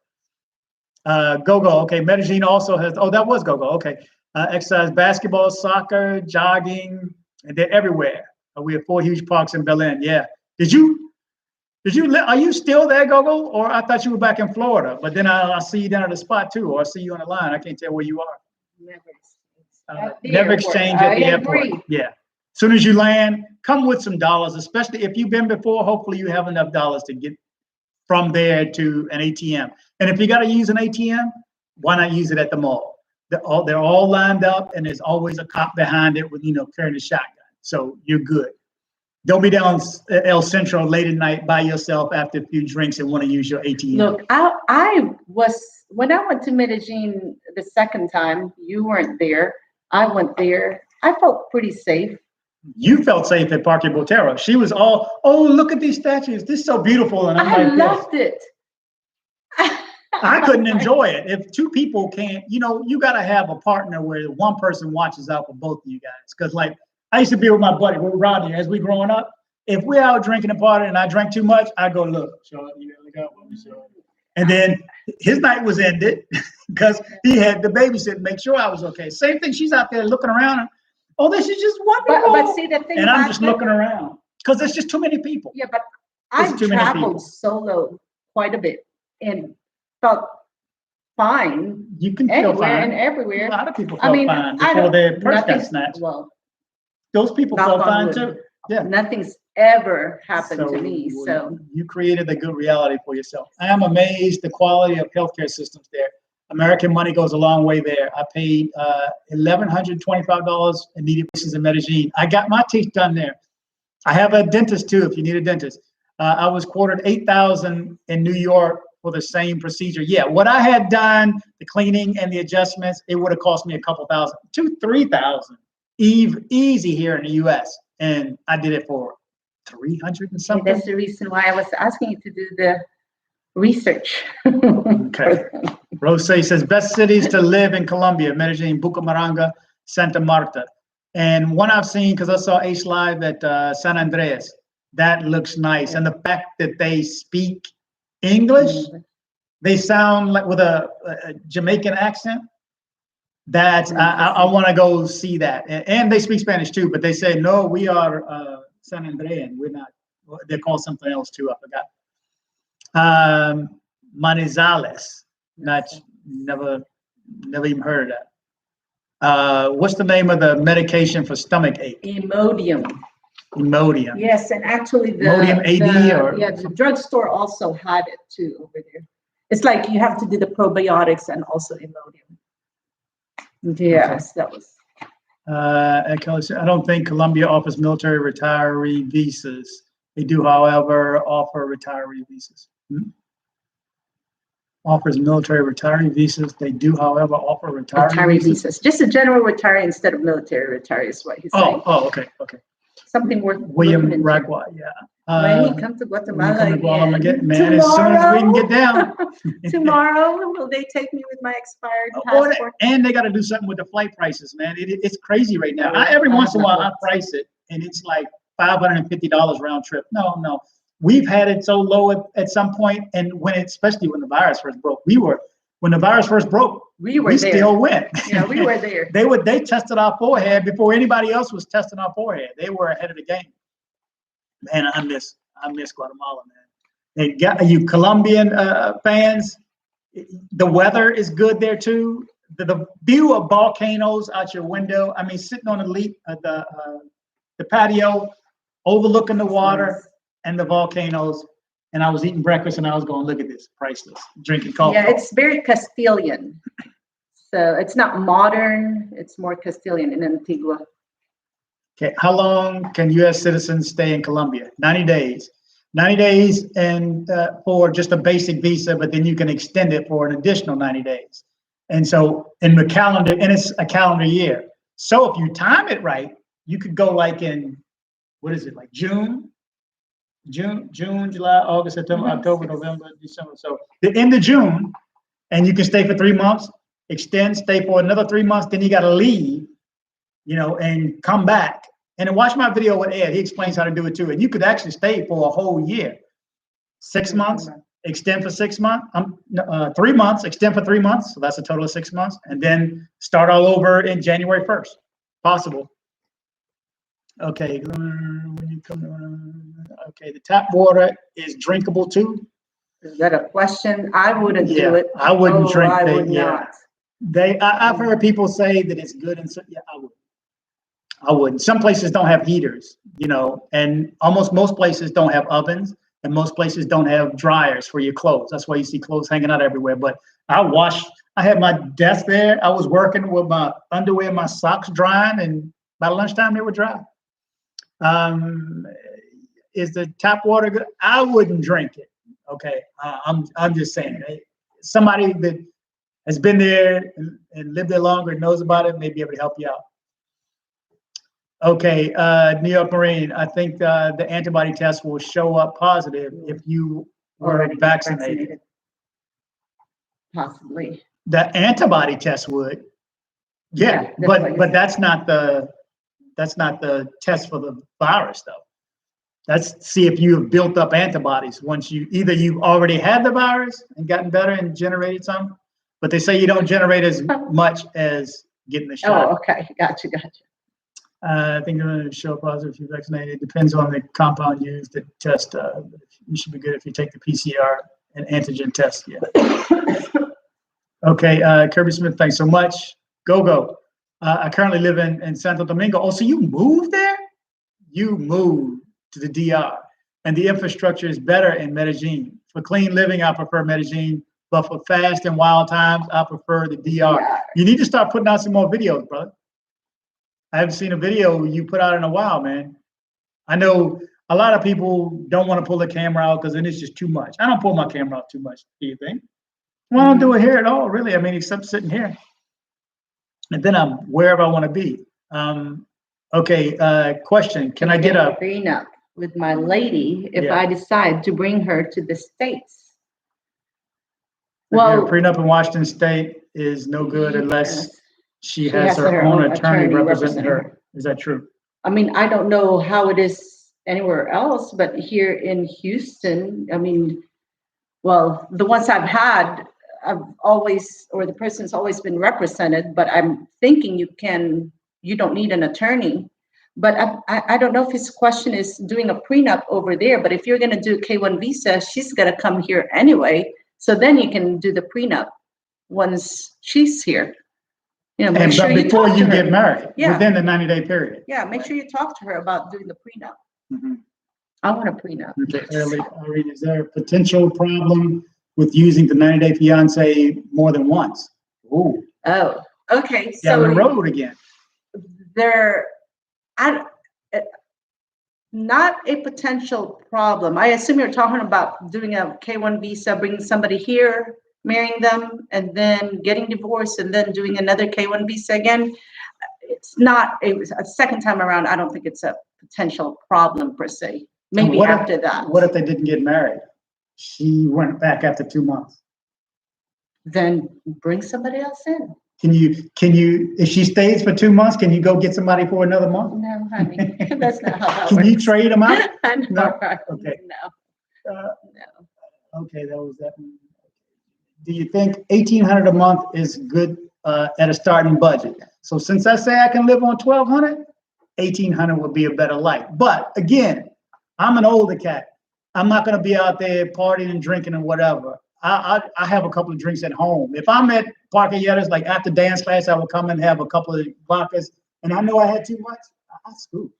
Go-Go, okay. Medellin also has, that was Go-Go, okay. Exercise, basketball, soccer, jogging, and they're everywhere. We have 4 huge parks in Berlin, yeah. Are you still there, Go-Go? Or I thought you were back in Florida, but then I'll see you down at the spot too, or I'll see you on the line. I can't tell where you are. Never exchange at the airport. Yeah. As soon as you land, come with some dollars, especially if you've been before. Hopefully you have enough dollars to get from there to an ATM. And if you got to use an ATM, why not use it at the mall? They're all lined up, and there's always a cop behind it with carrying a shotgun. So you're good. Don't be down El Centro late at night by yourself after a few drinks and want to use your ATM. Look, when I went to Medellin the second time, you weren't there. I went there. I felt pretty safe. You felt safe at Parque Botero. She was all, oh, look at these statues. This is so beautiful. And I loved it. I couldn't enjoy it. If 2 people can't, you got to have a partner where one person watches out for both of you guys. Because like, I used to be with my buddy, with Rodney, as we growing up. If we're out drinking a party and I drank too much, I go, look, Sean, you really got what we saw. And then his night was ended because he had to babysit and make sure I was okay. Same thing. She's out there looking around. Oh, this is just wonderful. But see, the thing, and I'm just looking around because there's just too many people. Yeah, but I've traveled solo quite a bit and felt fine. You can feel fine. And everywhere. A lot of people felt fine before their purse got snatched. Well, those people felt fine too. Yeah. Nothing's ever happened to me. So you created a good reality for yourself. I am amazed the quality of healthcare systems there. American money goes a long way there. I paid $1,125 in needed braces in Medellin. I got my teeth done there. I have a dentist too, if you need a dentist. I was quoted $8,000 in New York for the same procedure. Yeah, what I had done, the cleaning and the adjustments, it would have cost me a couple thousand, $2,000-3,000, easy here in the U.S. And I did it for 300 and something. That's the reason why I was asking you to do the research. Okay. Rose says, best cities to live in Colombia, Medellin, Bucaramanga, Santa Marta. And one I've seen, because I saw Ace Live at San Andreas, that looks nice. And the fact that they speak English, they sound like with a Jamaican accent. That's, I want to go see that. And they speak Spanish too, but they say, no, we are San Andrean. We're not, they're called something else too, I forgot. Manizales, never even heard of that. What's the name of the medication for stomach ache? Imodium. Imodium. Yes, and actually Imodium AD the drugstore also had it too over there. It's like you have to do the probiotics and also Imodium. Yes, that was. I don't think Colombia offers military retiree visas. They do, however, offer retiree visas. Offers military retiree visas. They do, however, offer retiree visas. Just a general retiree instead of military retiree is what he's saying. Okay. Something worth William looking into. Ragwa, yeah. When he comes to Guatemala again. Man, as soon as we can get down. Tomorrow, will they take me with my expired passport? And they got to do something with the flight prices, man. It's crazy right now. Every once in a while, I price it, and it's like $550 round trip. No. We've had it so low at some point, and especially when the virus first broke, when the virus first broke, we there. still went. Yeah, we were there. They tested our forehead before anybody else was testing our forehead. They were ahead of the game. Man, I miss Guatemala, man. And you Colombian fans, the weather is good there too. The view of volcanoes out your window. I mean, sitting on the patio, overlooking the water and the volcanoes. And I was eating breakfast and I was going, look at this, priceless. Drinking coffee. Yeah, it's very Castilian. So it's not modern. It's more Castilian in Antigua. Okay, how long can U.S. citizens stay in Colombia? 90 days. 90 days and for just a basic visa, but then you can extend it for an additional 90 days. And so in the calendar, and it's a calendar year. So if you time it right, you could go like in, what is it, like June, July, August, September, October, November, December. So the end of June, and you can stay for 3 months, extend, stay for another 3 months, then you got to leave, and come back. And then watch my video with Ed. He explains how to do it too. And you could actually stay for a whole year. 6 months, extend for 6 months, 3 months, extend for 3 months. So that's a total of 6 months. And then start all over in January 1st. Possible. Okay. Okay, the tap water is drinkable too. Is that a question? I wouldn't do it. I wouldn't drink I that. would not. I've heard people say that it's good, and so I wouldn't. Some places don't have heaters, and almost most places don't have ovens, and most places don't have dryers for your clothes. That's why you see clothes hanging out everywhere. But I had my desk there. I was working with my underwear, my socks drying, and by lunchtime they were dry. Is the tap water good? I wouldn't drink it. Okay, I'm just saying. Somebody that has been there and lived there longer and knows about it may be able to help you out. Okay, New York Marine, I think the antibody test will show up positive if you were already vaccinated. Possibly. The antibody test would. Yeah, but that's not the test for the virus though. That's see if you have built up antibodies once either you already had the virus and gotten better and generated some, but they say you don't generate as much as getting the shot. Oh, okay, gotcha. I think they're going to show positive if you're vaccinated. It depends on the compound used to test. You should be good if you take the PCR and antigen test. Yeah. Okay, Kirby Smith, thanks so much. Go. I currently live in Santo Domingo. Oh, so you moved there? You moved to the DR, and the infrastructure is better in Medellin. For clean living, I prefer Medellin, but for fast and wild times, I prefer the DR. Yeah. You need to start putting out some more videos, brother. I haven't seen a video you put out in a while, man. I know a lot of people don't want to pull the camera out because then it's just too much. I don't pull my camera out too much, do you think? Well, I don't do it here at all, really. I mean, except sitting here. And then I'm wherever I want to be. Okay, question. Can I get a prenup with my lady if I decide to bring her to the States? Well, prenup in Washington State is no good unless she has her own attorney representing her. Is that true? I mean, I don't know how it is anywhere else, but here in Houston, I mean, well, the ones I've had, I've always, or the person's always been represented, but I'm thinking you don't need an attorney. But I don't know if his question is doing a prenup over there, but if you're gonna do a K-1 visa, she's gonna come here anyway. So then you can do the prenup once she's here. You know, make sure But you before talk you to her. get married, Yeah. within the 90-day period. Yeah, make sure you talk to her about doing the prenup. Mhm. I want a prenup. Okay, Irene, is there a potential problem with using the 90-day fiance more than once? Ooh, Oh, okay, down the so road again. not a potential problem. I assume you're talking about doing a K-1 visa, bringing somebody here, marrying them, and then getting divorced, and then doing another K-1 visa again. It's not a second time around. I don't think it's a potential problem per se. Maybe What if- after that. What if they didn't get married? She went back after 2 months. Then bring somebody else in. Can you, if she stays for 2 months, can you go get somebody for another month? No, honey, that's not how that Can works. you trade them out? No, No? right. Okay. No, Uh, no. Okay, that was that one. Do you think 1,800 a month is good at a starting budget? So since I say I can live on 1,200, 1,800 would be a better life. But again, I'm an older cat. I'm not going to be out there partying and drinking and whatever. I have a couple of drinks at home. If I'm at Parquilletas, like after dance class, I will come and have a couple of vodkas, and I know I had too much.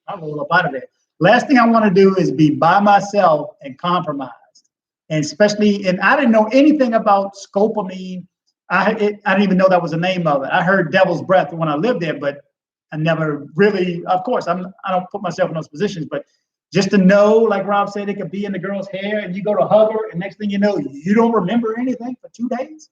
I roll up out of there. Last thing I want to do is be by myself and compromised. And especially, and I didn't know anything about scopolamine. I didn't even know that was the name of it. I heard devil's breath when I lived there, but I never really, of course, I don't put myself in those positions, but just to know, like Rob said, it could be in the girl's hair and you go to hug her and next thing you know, you don't remember anything for 2 days.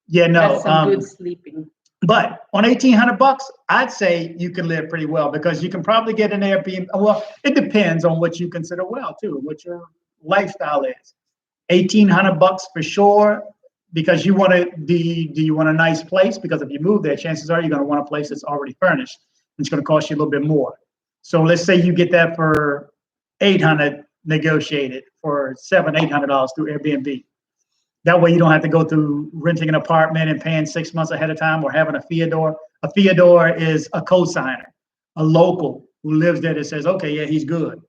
Yeah, no. That's some good sleeping. But on 1,800 bucks, I'd say you can live pretty well because you can probably get an Airbnb. Well, it depends on what you consider well too, what your lifestyle is. 1,800 bucks for sure, because you want to. Do you want a nice place? Because if you move there, chances are you're going to want a place that's already furnished. It's going to cost you a little bit more. So let's say you get that for 800 negotiated for $700-800 through Airbnb. That way you don't have to go through renting an apartment and paying 6 months ahead of time or having a fiador. A fiador is a co-signer, a local who lives there that says, okay, yeah, he's good.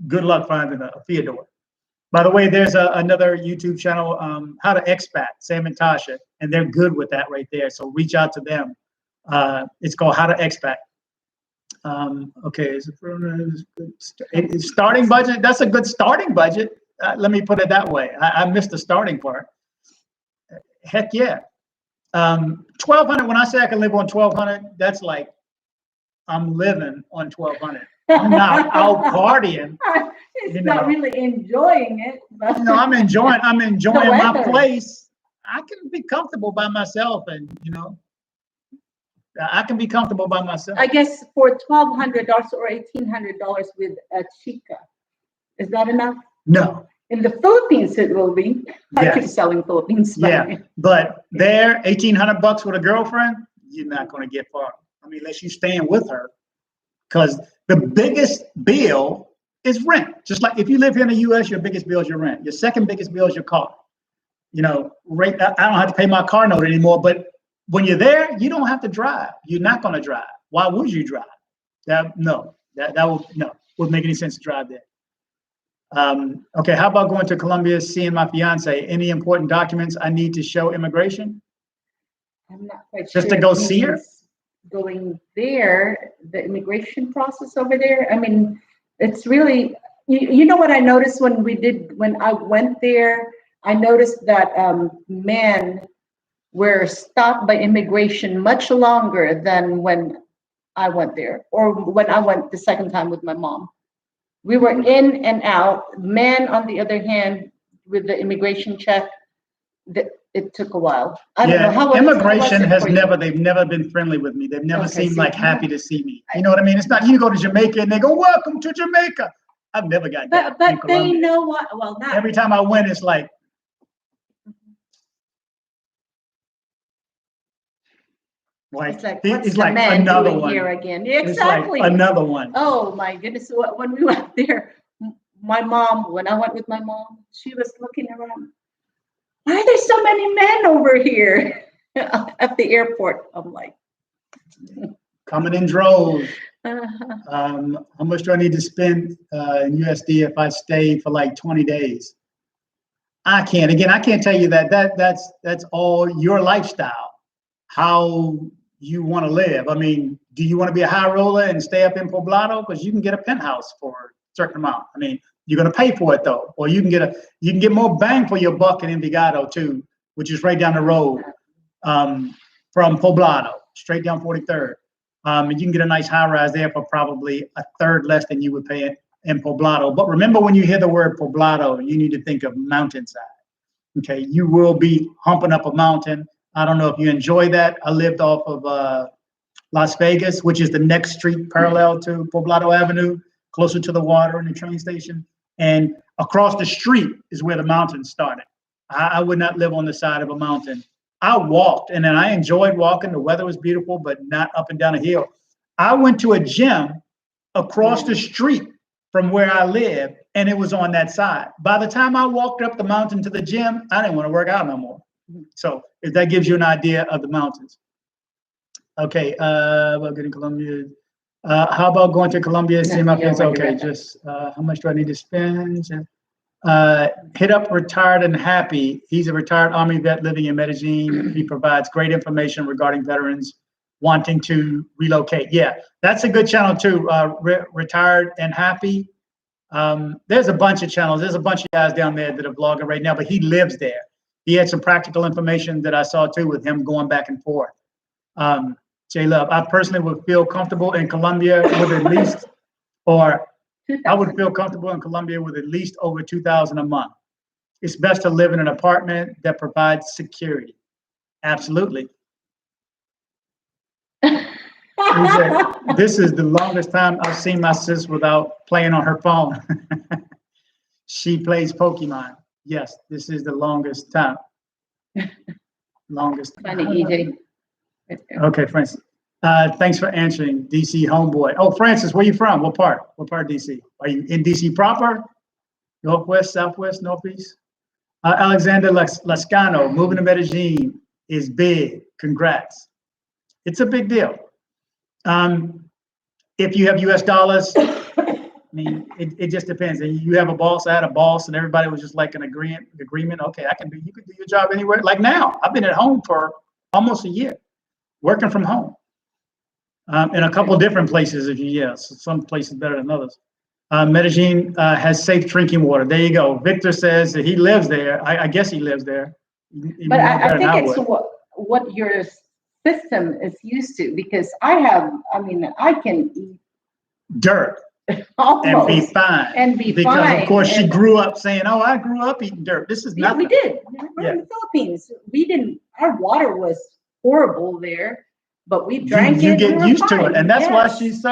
Good luck finding a fiador. By the way, there's another YouTube channel, How to Expat, Sam and Tasha, and they're good with that right there. So reach out to them. It's called How to Expat. Okay, is it starting budget? That's a good starting budget. Let me put it that way. I missed the starting part. Heck yeah. 1,200, when I say I can live on 1,200, that's like I'm living on 1,200. I'm not out partying. It's not really enjoying it. But I'm enjoying my weather. place. I can be comfortable by myself and, I can be comfortable by myself. I guess for $1,200 or $1,800 with a chica, is that enough? No. In the Philippines, it will be. I keep Yes. selling Philippines. Yeah, but there, 1,800 bucks with a girlfriend, you're not going to get far. I mean, unless you're staying with her, because the biggest bill is rent. Just like if you live here in the U.S., your biggest bill is your rent. Your second biggest bill is your car. I don't have to pay my car note anymore. But when you're there, you don't have to drive. You're not going to drive. Why would you drive? That wouldn't make any sense to drive there. Okay, how about going to Colombia, seeing my fiance? Any important documents I need to show immigration? I'm not quite Just sure to go if see her? he's going there, the immigration process over there. I mean, it's really, you know what I noticed when I went there, I noticed that men were stopped by immigration much longer than when I went there, or when I went the second time with my mom. We were in and out. Men, on the other hand, with the immigration check, it took a while. I don't know how immigration how they've never been friendly with me. They've never Okay, seemed see, like happy to see me. You know what I mean? It's not you go to Jamaica and they go, welcome to Jamaica. I've never got that. But in they Colombia. know what, well, not. Every time I went, it's like, It's like, it's what's the like man another doing one. here again? It's like Exactly. another one. Oh my goodness, when we went there, my mom, when I went with my mom, she was looking around. why are there so many men over here at the airport? I'm like, Coming in droves. uh-huh. How much do I need to spend in USD if I stay for like 20 days? I can't tell you that. That's all your lifestyle, how you want to live. I mean, do you want to be a high roller and stay up in Poblado? Because you can get a penthouse for a certain amount. I mean, you're going to pay for it though, or you can get more bang for your buck in Envigado too, which is right down the road from Poblado, straight down 43rd. And you can get a nice high rise there for probably a third less than you would pay in Poblado. But remember, when you hear the word Poblado, you need to think of mountainside. Okay, you will be humping up a mountain. I don't know if you enjoy that. I lived off of Las Vegas, which is the next street parallel to Poblado Avenue, closer to the water and the train station. And across the street is where the mountains started. I would not live on the side of a mountain. I walked, and then I enjoyed walking. The weather was beautiful, but not up and down a hill. I went to a gym across the street from where I live, and it was on that side. By the time I walked up the mountain to the gym, I didn't want to work out no more. So if that gives you an idea of the mountains. Okay, about getting Colombia. How about going to Colombia? See my friends. Okay, just how much do I need to spend? Hit up Retired and Happy. He's a retired Army vet living in Medellin. He provides great information regarding veterans wanting to relocate. Yeah, that's a good channel too. Retired and Happy. There's a bunch of channels. There's a bunch of guys down there that are vlogging right now, but he lives there. He had some practical information that I saw too with him going back and forth. J Love, I personally would feel comfortable in Colombia with at least, or I would feel comfortable in Colombia with at least over 2,000 a month. It's best to live in an apartment that provides security. Absolutely. He said, this is the longest time I've seen my sis without playing on her phone. She plays Pokemon. Yes, this is the longest time. Longest. Funny, EJ. Okay, Francis. Thanks for answering, DC homeboy. Oh, Francis, where you from? What part? What part of DC? Are you in DC proper? Northwest, southwest, northeast? Alexander Lascano, moving to Medellin is big. Congrats. It's a big deal. If you have US dollars, I mean, it just depends. And you have a boss, I had a boss, and everybody was just like an agreement. Okay, you can do your job anywhere. Like now, I've been at home for almost a year, working from home. In a couple of different places, some places better than others. Medellin has safe drinking water. There you go. Victor says that he lives there. I guess he lives there. But I think it's what your system is used to, because I can eat dirt almost, and be fine. Because of course she grew up saying, "Oh, I grew up eating dirt." This is nothing. Yeah, we did. We're in the Philippines. We didn't. Our water was horrible there, but we drank it. You get used to fine. it, and that's why she's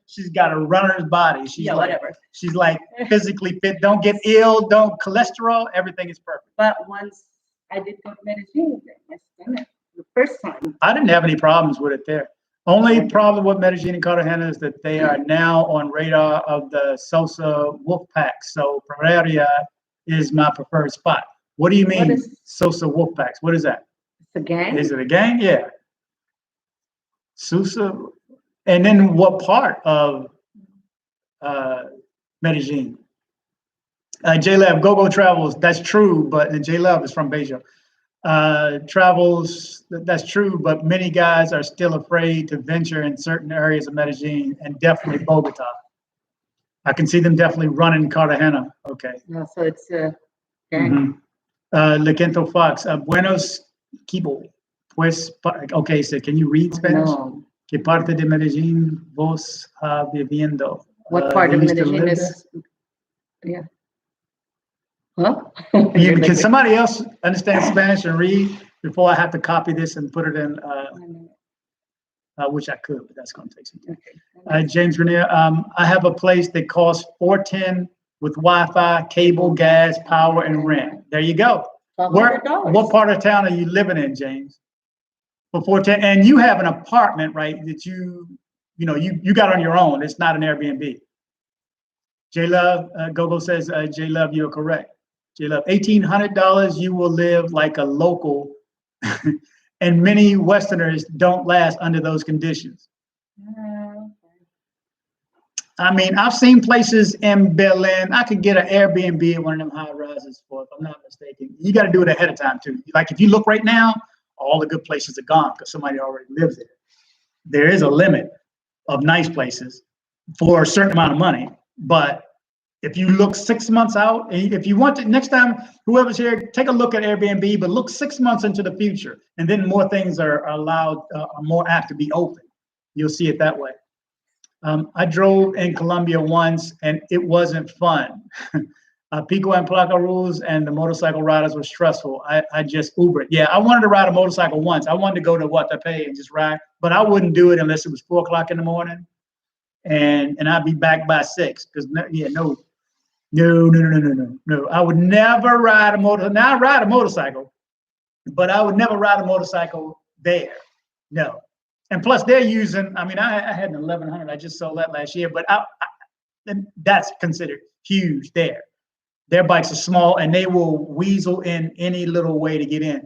she's got a runner's body. She's whatever. She's like physically fit. Don't get ill. Don't cholesterol. Everything is perfect. But once I did go to Medellin, my stomach the first time. I didn't have any problems with it there. Only problem with Medellin and Cartagena is that they are now on radar of the Sosa wolf pack. So Pereira is my preferred spot. What do you mean Sosa wolf packs? What is that? It's a gang. Is it a gang? Yeah. Sosa. And then what part of Medellin? J-Lab, Go Travels. That's true, but J-Lab is from Beja. Travels, that's true, but many guys are still afraid to venture in certain areas of Medellin and definitely Bogota. I can see them definitely running Cartagena. Okay. No, so it's a gang. Lequento Fox, Buenos Quibo. Pues, okay, so can you read Spanish? No. ¿Qué parte de Medellin vos viviendo? What part of Medellin is? Yeah. Huh? Can somebody else understand Spanish and read before I have to copy this and put it in? Which I could, but that's going to take some time. James Renier, I have a place that costs $410 with Wi-Fi, cable, gas, power, and rent. There you go. What part of town are you living in, James? For $410, and you have an apartment, right? That you got on your own. It's not an Airbnb. J Love, Gogo says, J Love, you're correct. J-Love, $1,800, you will live like a local, and many Westerners don't last under those conditions. I mean, I've seen places in Berlin. I could get an Airbnb at one of them high rises for, if I'm not mistaken. You got to do it ahead of time too. Like if you look right now, all the good places are gone because somebody already lives there. There is a limit of nice places for a certain amount of money. But if you look 6 months out, and if you want to, next time, whoever's here, take a look at Airbnb, but look 6 months into the future, and then more things are allowed, are more apt to be open. You'll see it that way. I drove in Colombia once, and it wasn't fun. Pico and Placa rules, and the motorcycle riders were stressful. I just Ubered. Yeah, I wanted to ride a motorcycle once. I wanted to go to Guatemala and just ride, but I wouldn't do it unless it was 4 o'clock in the morning, and I'd be back by 6. Because no. I would never ride a motorcycle. Now I ride a motorcycle, but I would never ride a motorcycle there. No. And plus they're using, I mean, I had an 1100. I just sold that last year, but that's considered huge there. Their bikes are small and they will weasel in any little way to get in.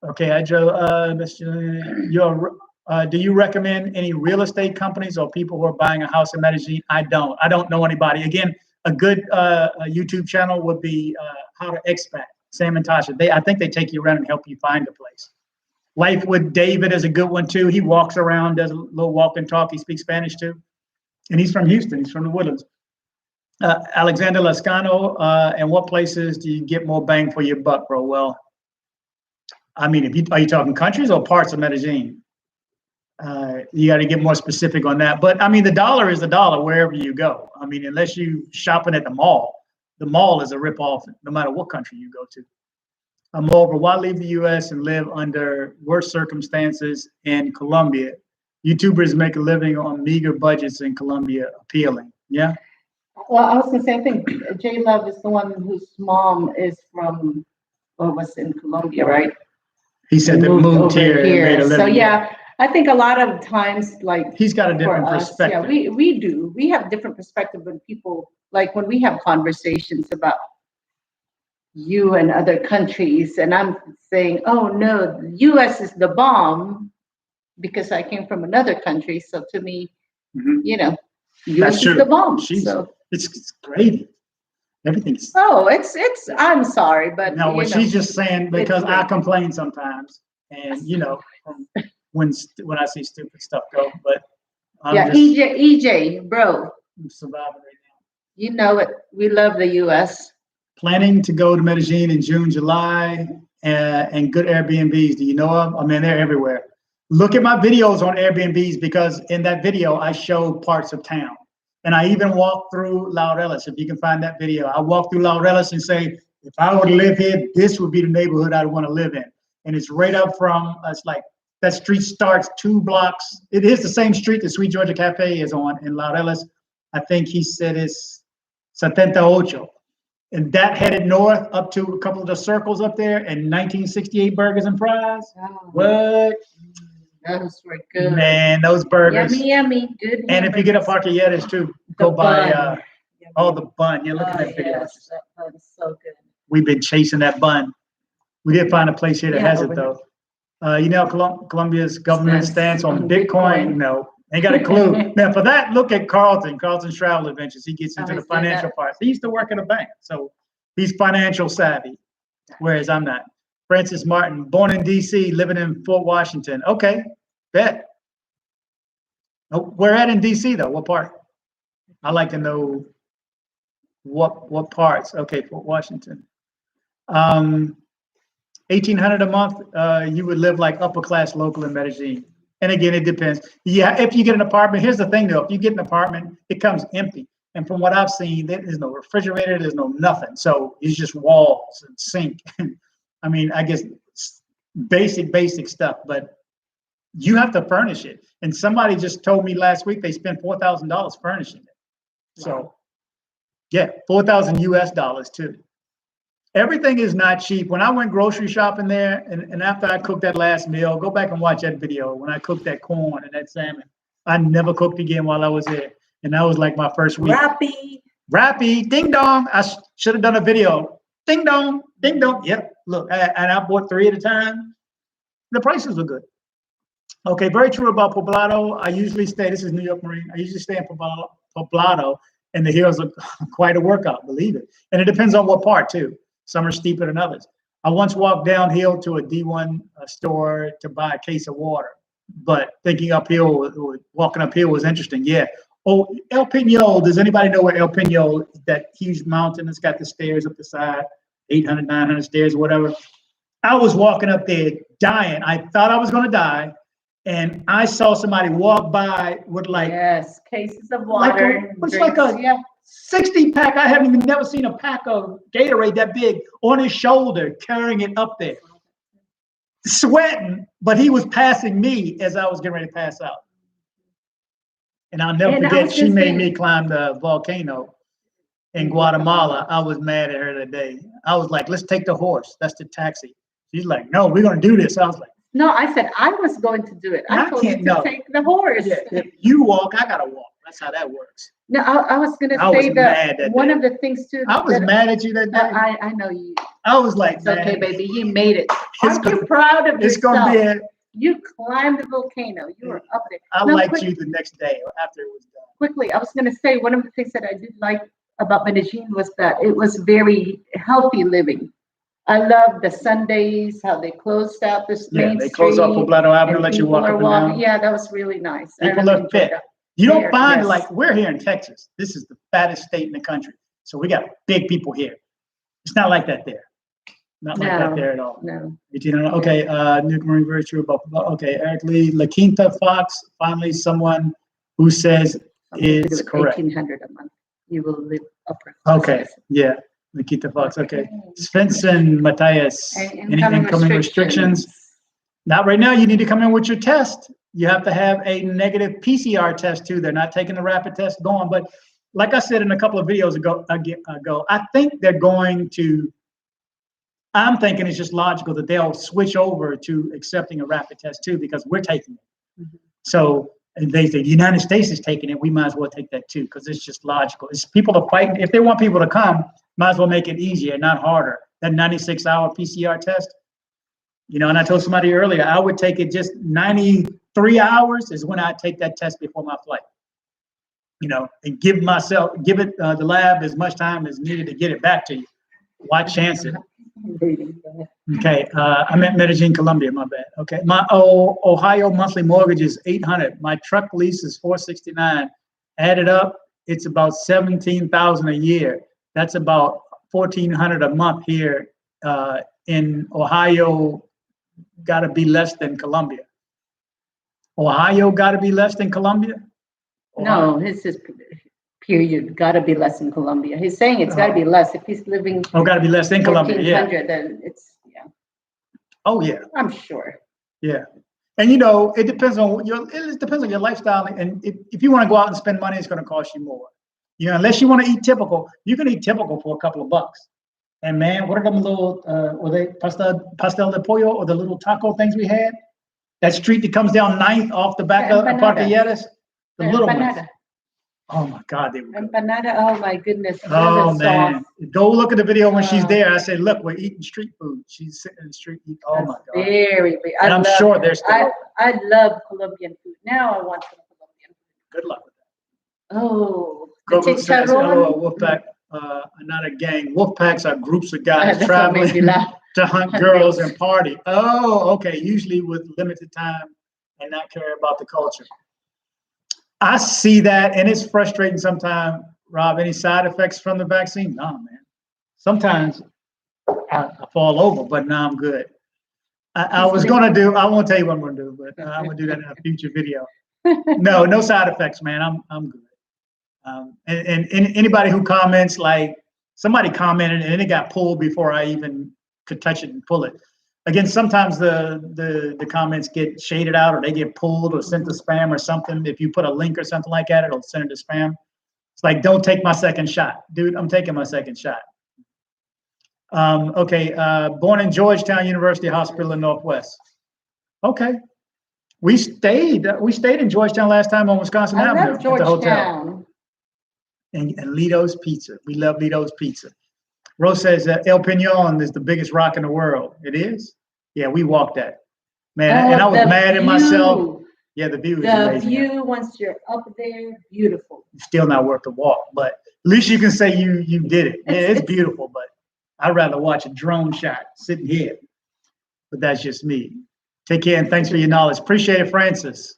Okay, I drove, do you recommend any real estate companies or people who are buying a house in Medellin? I don't know anybody. Again, a good YouTube channel would be How to Expat, Sam and Tasha. I think they take you around and help you find a place. Life with David is a good one too. He walks around, does a little walk and talk. He speaks Spanish too. And he's from Houston, he's from the Woodlands. Alexander Lascano, and what places do you get more bang for your buck, bro? Well, I mean, are you talking countries or parts of Medellin? You got to get more specific on that. But I mean, the dollar is the dollar wherever you go. I mean, unless you shopping at the mall is a ripoff no matter what country you go to. Moreover, why leave the U.S. and live under worse circumstances in Colombia? YouTubers make a living on meager budgets in Colombia. Appealing. Yeah. Well, I was gonna say, I think J-Love is the one whose mom is from, or was in Colombia, right? He said they moved here and made a living. So yeah, I think a lot of times, like, he's got a different perspective. Yeah, we do. We have different perspective when people, like when we have conversations about you and other countries, and I'm saying, oh no, the US is the bomb because I came from another country. So to me, you know, US is the bomb. So it's gravy. Everything's. Oh, it's. I'm sorry, but no. Well, she's just saying because I complain sometimes, and you know, when I see stupid stuff go. But yeah, EJ, bro, I'm surviving right now. You know it. We love the U.S. Planning to go to Medellin in June, July, and good Airbnbs. Do you know of? I mean, they're everywhere. Look at my videos on Airbnbs because in that video I show parts of town. And I even walk through Laureles. If you can find that video, I walk through Laureles and say, if I were to live here, this would be the neighborhood I'd want to live in. And it's right up from, it's like that street starts 2 blocks. It is the same street that Sweet Georgia Cafe is on in Laureles. I think he said it's 78. And that headed north up to a couple of the circles up there and 1968 burgers and fries. Oh. What? Those were good. Man, those burgers. Yummy, yummy. Good. And if you get a Parquilletes too, go buy the bun. Yeah, look at that video. Yes, that bun is so good. We've been chasing that bun. We did find a place here that has it though. You know, Colombia's government stance on Bitcoin? No, ain't got a clue. Now for that, look at Carlton's Travel Adventures. He gets into the financial parts. He used to work in a bank, so he's financial savvy, whereas I'm not. Francis Martin, born in DC, living in Fort Washington. Okay, bet. Where at in DC though? What part? I like to know what parts. Okay, Fort Washington. 1,800 a month. You would live like upper class local in Medellin. And again, it depends. Yeah, if you get an apartment, here's the thing though. If you get an apartment, it comes empty. And from what I've seen, there's no refrigerator, there's no nothing. So it's just walls and sink. I mean, I guess basic stuff, but you have to furnish it. And somebody just told me last week they spent $4,000 furnishing it. So yeah, $4,000 US too. Everything is not cheap. When I went grocery shopping there, and after I cooked that last meal, go back and watch that video. When I cooked that corn and that salmon, I never cooked again while I was there. And that was like my first week. Rappy, ding dong. I should have done a video. Ding dong, ding dong. Yep. Look, and I bought 3 at a time. The prices were good. Okay, very true about Poblado. I usually stay, this is New York Marine. I usually stay in Poblado, and the hills are quite a workout, believe it. And it depends on what part too. Some are steeper than others. I once walked downhill to a D1 store to buy a case of water, but thinking uphill, walking uphill was interesting. Yeah. Oh, El Peñol, does anybody know where El Peñol, that huge mountain that's got the stairs up the side, 800, 900 stairs, whatever. I was walking up there dying. I thought I was going to die. And I saw somebody walk by with like, Yes, cases of water. it's like a yeah. 60 pack. I haven't even never seen a pack of Gatorade that big on his shoulder, carrying it up there, sweating, but he was passing me as I was getting ready to pass out. And I'll never forget, she made me climb the volcano in Guatemala. I was mad at her that day. I was like, let's take the horse. That's the taxi. She's like, no, we're going to do this. I was like, no, I said I was going to do it. I told you to take the horse. Yeah, if you walk, I got to walk. That's how that works. No, I was going to say that one of the things too. I was mad at you that day. I know you. I was like, it's okay, baby. You made it. Aren't you proud of yourself? It's going to be you climbed the volcano. You were up there. I liked you the next day after it was done. Quickly, I was going to say one of the things that I did like about Medellin was that it was very healthy living. I love the Sundays, how they closed out this main street. They closed off Poblado Avenue, let you walk up and down. Yeah, that was really nice. People are fit. You don't find, like, we're here in Texas. This is the fattest state in the country. So we got big people here. It's not like that there. Not like that there at all. No. Okay, New Marine, very true about, okay, Eric Lee, La Quinta Fox, finally someone who says is correct. 1,800 a month. You will live upper. Okay, yeah. Nikita Fox, okay. Svensson Matthias, any incoming restrictions? Not right now. You need to come in with your test. You have to have a negative PCR test too. They're not taking the rapid test going. But like I said in a couple of videos ago, I think they're going to, I'm thinking it's just logical that they'll switch over to accepting a rapid test too, because we're taking it. Mm-hmm. So they say the United States is taking it. We might as well take that too, because it's just logical. It's people are fighting. If they want people to come, might as well make it easier, not harder. That 96-hour PCR test, you know, and I told somebody earlier, I would take it just 93 hours is when I take that test before my flight. You know, and give it the lab as much time as needed to get it back to you. Why chance it? Okay, I'm at Medellin, Colombia, my bad. Okay, my Ohio monthly mortgage is $800. My truck lease is $469. Added up, it's about $17,000 a year. That's about $1,400 a month here in Ohio. Got to be less than Colombia. Ohio got to be less than Colombia? No, his is period. Got to be less than Colombia. He's saying it's got to be less. If he's living. Oh, got to be less than Colombia. Yeah. Then it's Oh yeah. I'm sure. Yeah, and you know it depends on your lifestyle, and if you want to go out and spend money, it's going to cost you more. You know, unless you want to eat typical, you can eat typical for a couple of bucks. And man, what are them little, were they pastel de pollo or the little taco things we had? That street that comes down 9th off the back of Parquilleras? The little ones. Oh my God, they were good. Empanada, oh my goodness. Oh man, go look at the video when she's there. I say, look, we're eating street food. She's sitting in the street eating. Oh my God. Very big. And I'm sure there's still. I love Colombian food. Now I want some Colombian food. Good luck with that. Oh. Wolfpack, not a gang. Wolfpacks are groups of guys traveling to hunt girls and party. Oh, okay. Usually with limited time and not care about the culture. I see that, and it's frustrating sometimes. Rob, any side effects from the vaccine? No, man. Sometimes I fall over, but now I'm good. I was going to do, I won't tell you what I'm going to do, but I'm going to do that in a future video. No side effects, man. I'm good. And anybody who comments, like somebody commented and it got pulled before I even could touch it and pull it. Again, sometimes the comments get shaded out or they get pulled or sent to spam or something. If you put a link or something like that, it'll send it to spam. It's like, don't take my second shot. Dude, I'm taking my second shot. Okay, born in Georgetown University Hospital in Northwest. Okay. We stayed in Georgetown last time on Wisconsin Avenue at the hotel. And Lito's Pizza. We love Lito's Pizza. Rose says El Peñon is the biggest rock in the world. It is? Yeah, we walked that. Man, and I was mad at myself. Yeah, the view is amazing. The view, once you're up there, beautiful. It's still not worth the walk, but at least you can say you did it. Yeah, it's beautiful, but I'd rather watch a drone shot sitting here. But that's just me. Take care and thanks for your knowledge. Appreciate it, Francis.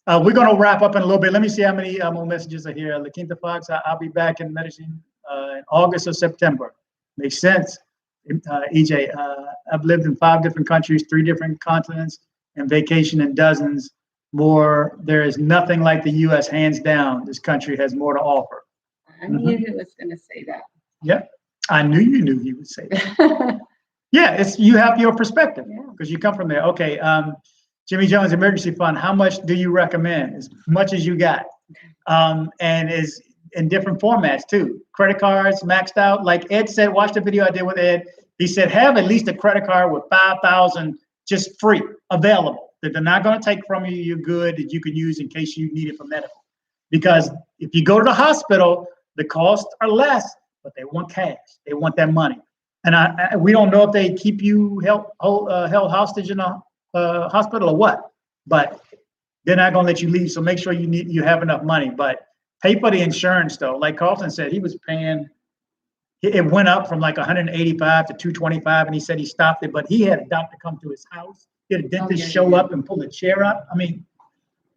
We're going to wrap up in a little bit. Let me see how many more messages are here. La Quinta Fox, I'll be back in Medellin in August or September. Makes sense. EJ, I've lived in 5 different countries, 3 different continents, and vacation in dozens more. There is nothing like the U.S. hands down. This country has more to offer. I knew he was going to say that. Yeah, I knew you knew he would say that. Yeah, it's you have your perspective because you come from there. Okay, Jimmy Jones Emergency Fund. How much do you recommend? As much as you got, and is in different formats too. Credit cards maxed out. Like Ed said, watch the video I did with Ed. He said have at least a credit card with 5,000 just free available that they're not going to take from you. You're good that you can use in case you need it for medical. Because if you go to the hospital, the costs are less, but they want cash. They want that money. And we don't know if they keep you held hostage in a hospital or what, but they're not going to let you leave. So make sure you have enough money. But pay for the insurance though. Like Carlton said, he was paying. It went up from like 185 to 225, and he said he stopped it. But he had a doctor come to his house. He had a dentist show up and pull a chair up. I mean,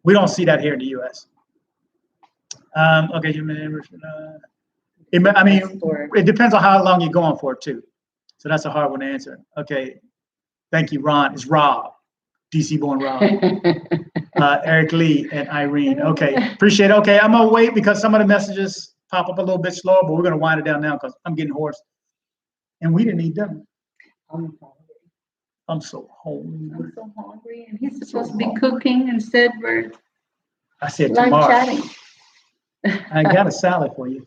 we don't see that here in the U.S. Okay, I mean, it depends on how long you're going for too. So that's a hard one to answer. Okay, thank you, Ron. It's Rob, DC Born Rob, Eric Lee, and Irene. Okay, appreciate it. Okay, I'm gonna wait because some of the messages pop up a little bit slower, but we're gonna wind it down now because I'm getting hoarse, and we didn't eat dinner. I'm so hungry. I'm so hungry, and he's supposed to be cooking instead. I said live tomorrow. Chatting. I got a salad for you.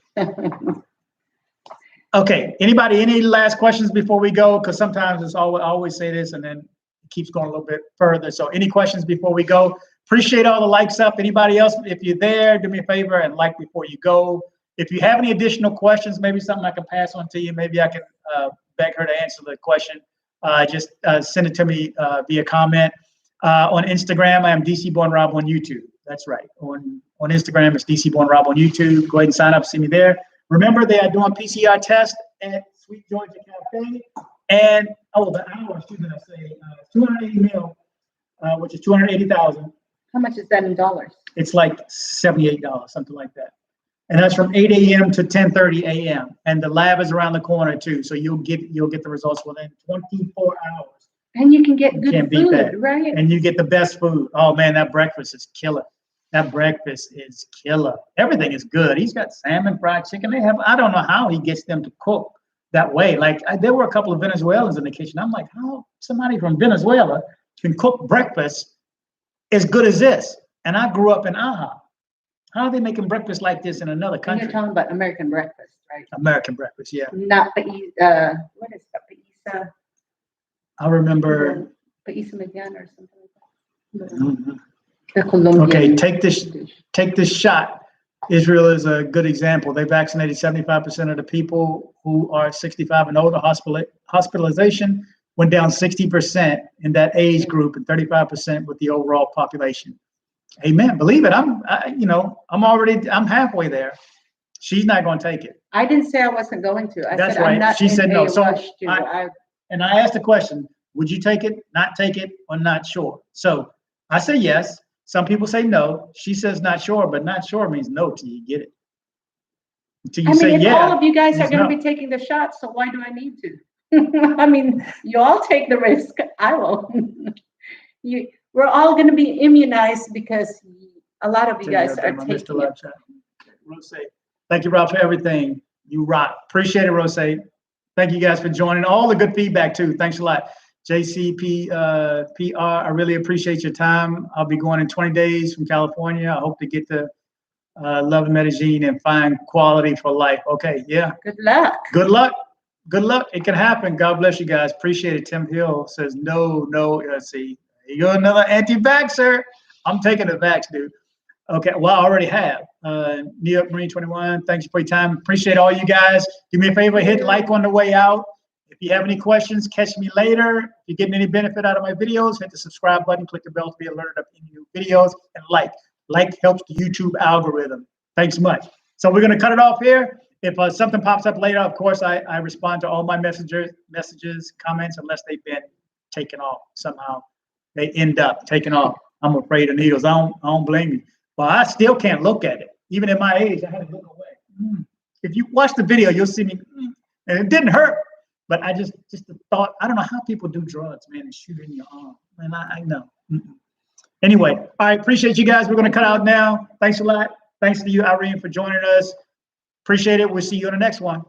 Okay, any last questions before we go? Because sometimes I always say this and then it keeps going a little bit further. So any questions before we go? Appreciate all the likes up. Anybody else, if you're there, do me a favor and like before you go. If you have any additional questions, maybe something I can pass on to you, maybe I can beg her to answer the question. Just send it to me via comment. On Instagram, I am dcbornrob on YouTube. That's right. On Instagram, it's dcbornrob on YouTube. Go ahead and sign up, see me there. Remember, they are doing PCR tests at Sweet Georgia Cafe. And, the hours, too, that I say, 280 mil, which is 280,000. How much is that in dollars? It's like $78, something like that. And that's from 8 a.m. to 10:30 a.m. And the lab is around the corner, too. So you'll get the results within 24 hours. And you can get good food, right? And you get the best food. Oh, man, that breakfast is killer. That breakfast is killer. Everything is good. He's got salmon, fried chicken. I don't know how he gets them to cook that way. Like there were a couple of Venezuelans in the kitchen. I'm like, how somebody from Venezuela can cook breakfast as good as this? And I grew up in Aha. How are they making breakfast like this in another country? And you're talking about American breakfast, right? American breakfast, yeah. Not what is that? Paisa? I remember. Paisa Mediana or something like that. Mm-hmm. The Colombian. Okay, take this shot. Israel is a good example. They vaccinated 75% of the people who are 65 and older. Hospitalization went down 60% in that age group and 35% with the overall population. Amen. Believe it. I'm halfway there. She's not going to take it. I didn't say I wasn't going to. That's right. I'm not she said no. So I asked the question, would you take it, not take it, or not sure? So I say yes. Some people say no. She says not sure, but not sure means no till you get it. Until you say yeah. All of you guys are going to be taking the shot, so why do I need to? I mean, you all take the risk. I will. We're all going to be immunized because a lot of you guys are taking it. Rose, thank you, Rob, for everything. You rock. Appreciate it, Rose. Thank you guys for joining. All the good feedback, too. Thanks a lot. JCP PR, I really appreciate your time. I'll be going in 20 days from California. I hope to get to love Medellin and find quality for life. Okay, yeah. Good luck. Good luck. Good luck. It can happen. God bless you guys. Appreciate it. Tim Hill says no. Let's see. You got another anti-vaxxer. I'm taking the vax, dude. Okay, well, I already have. New York Marine 21, thanks for your time. Appreciate all you guys. Do me a favor, hit like on the way out. If you have any questions, catch me later. If you're getting any benefit out of my videos, hit the subscribe button, click the bell to be alerted of any new videos, and like. Like helps the YouTube algorithm. Thanks much. So we're going to cut it off here. If something pops up later, of course, I respond to all my messages, comments, unless they've been taken off somehow. They end up taken off. I'm afraid of needles. I don't blame you. But I still can't look at it. Even at my age, I had to look away. If you watch the video, you'll see me. And it didn't hurt. But I just the thought, I don't know how people do drugs, man, and shoot in your arm. And I know. Anyway, all right, appreciate you guys. We're going to cut out now. Thanks a lot. Thanks to you, Irene, for joining us. Appreciate it. We'll see you on the next one.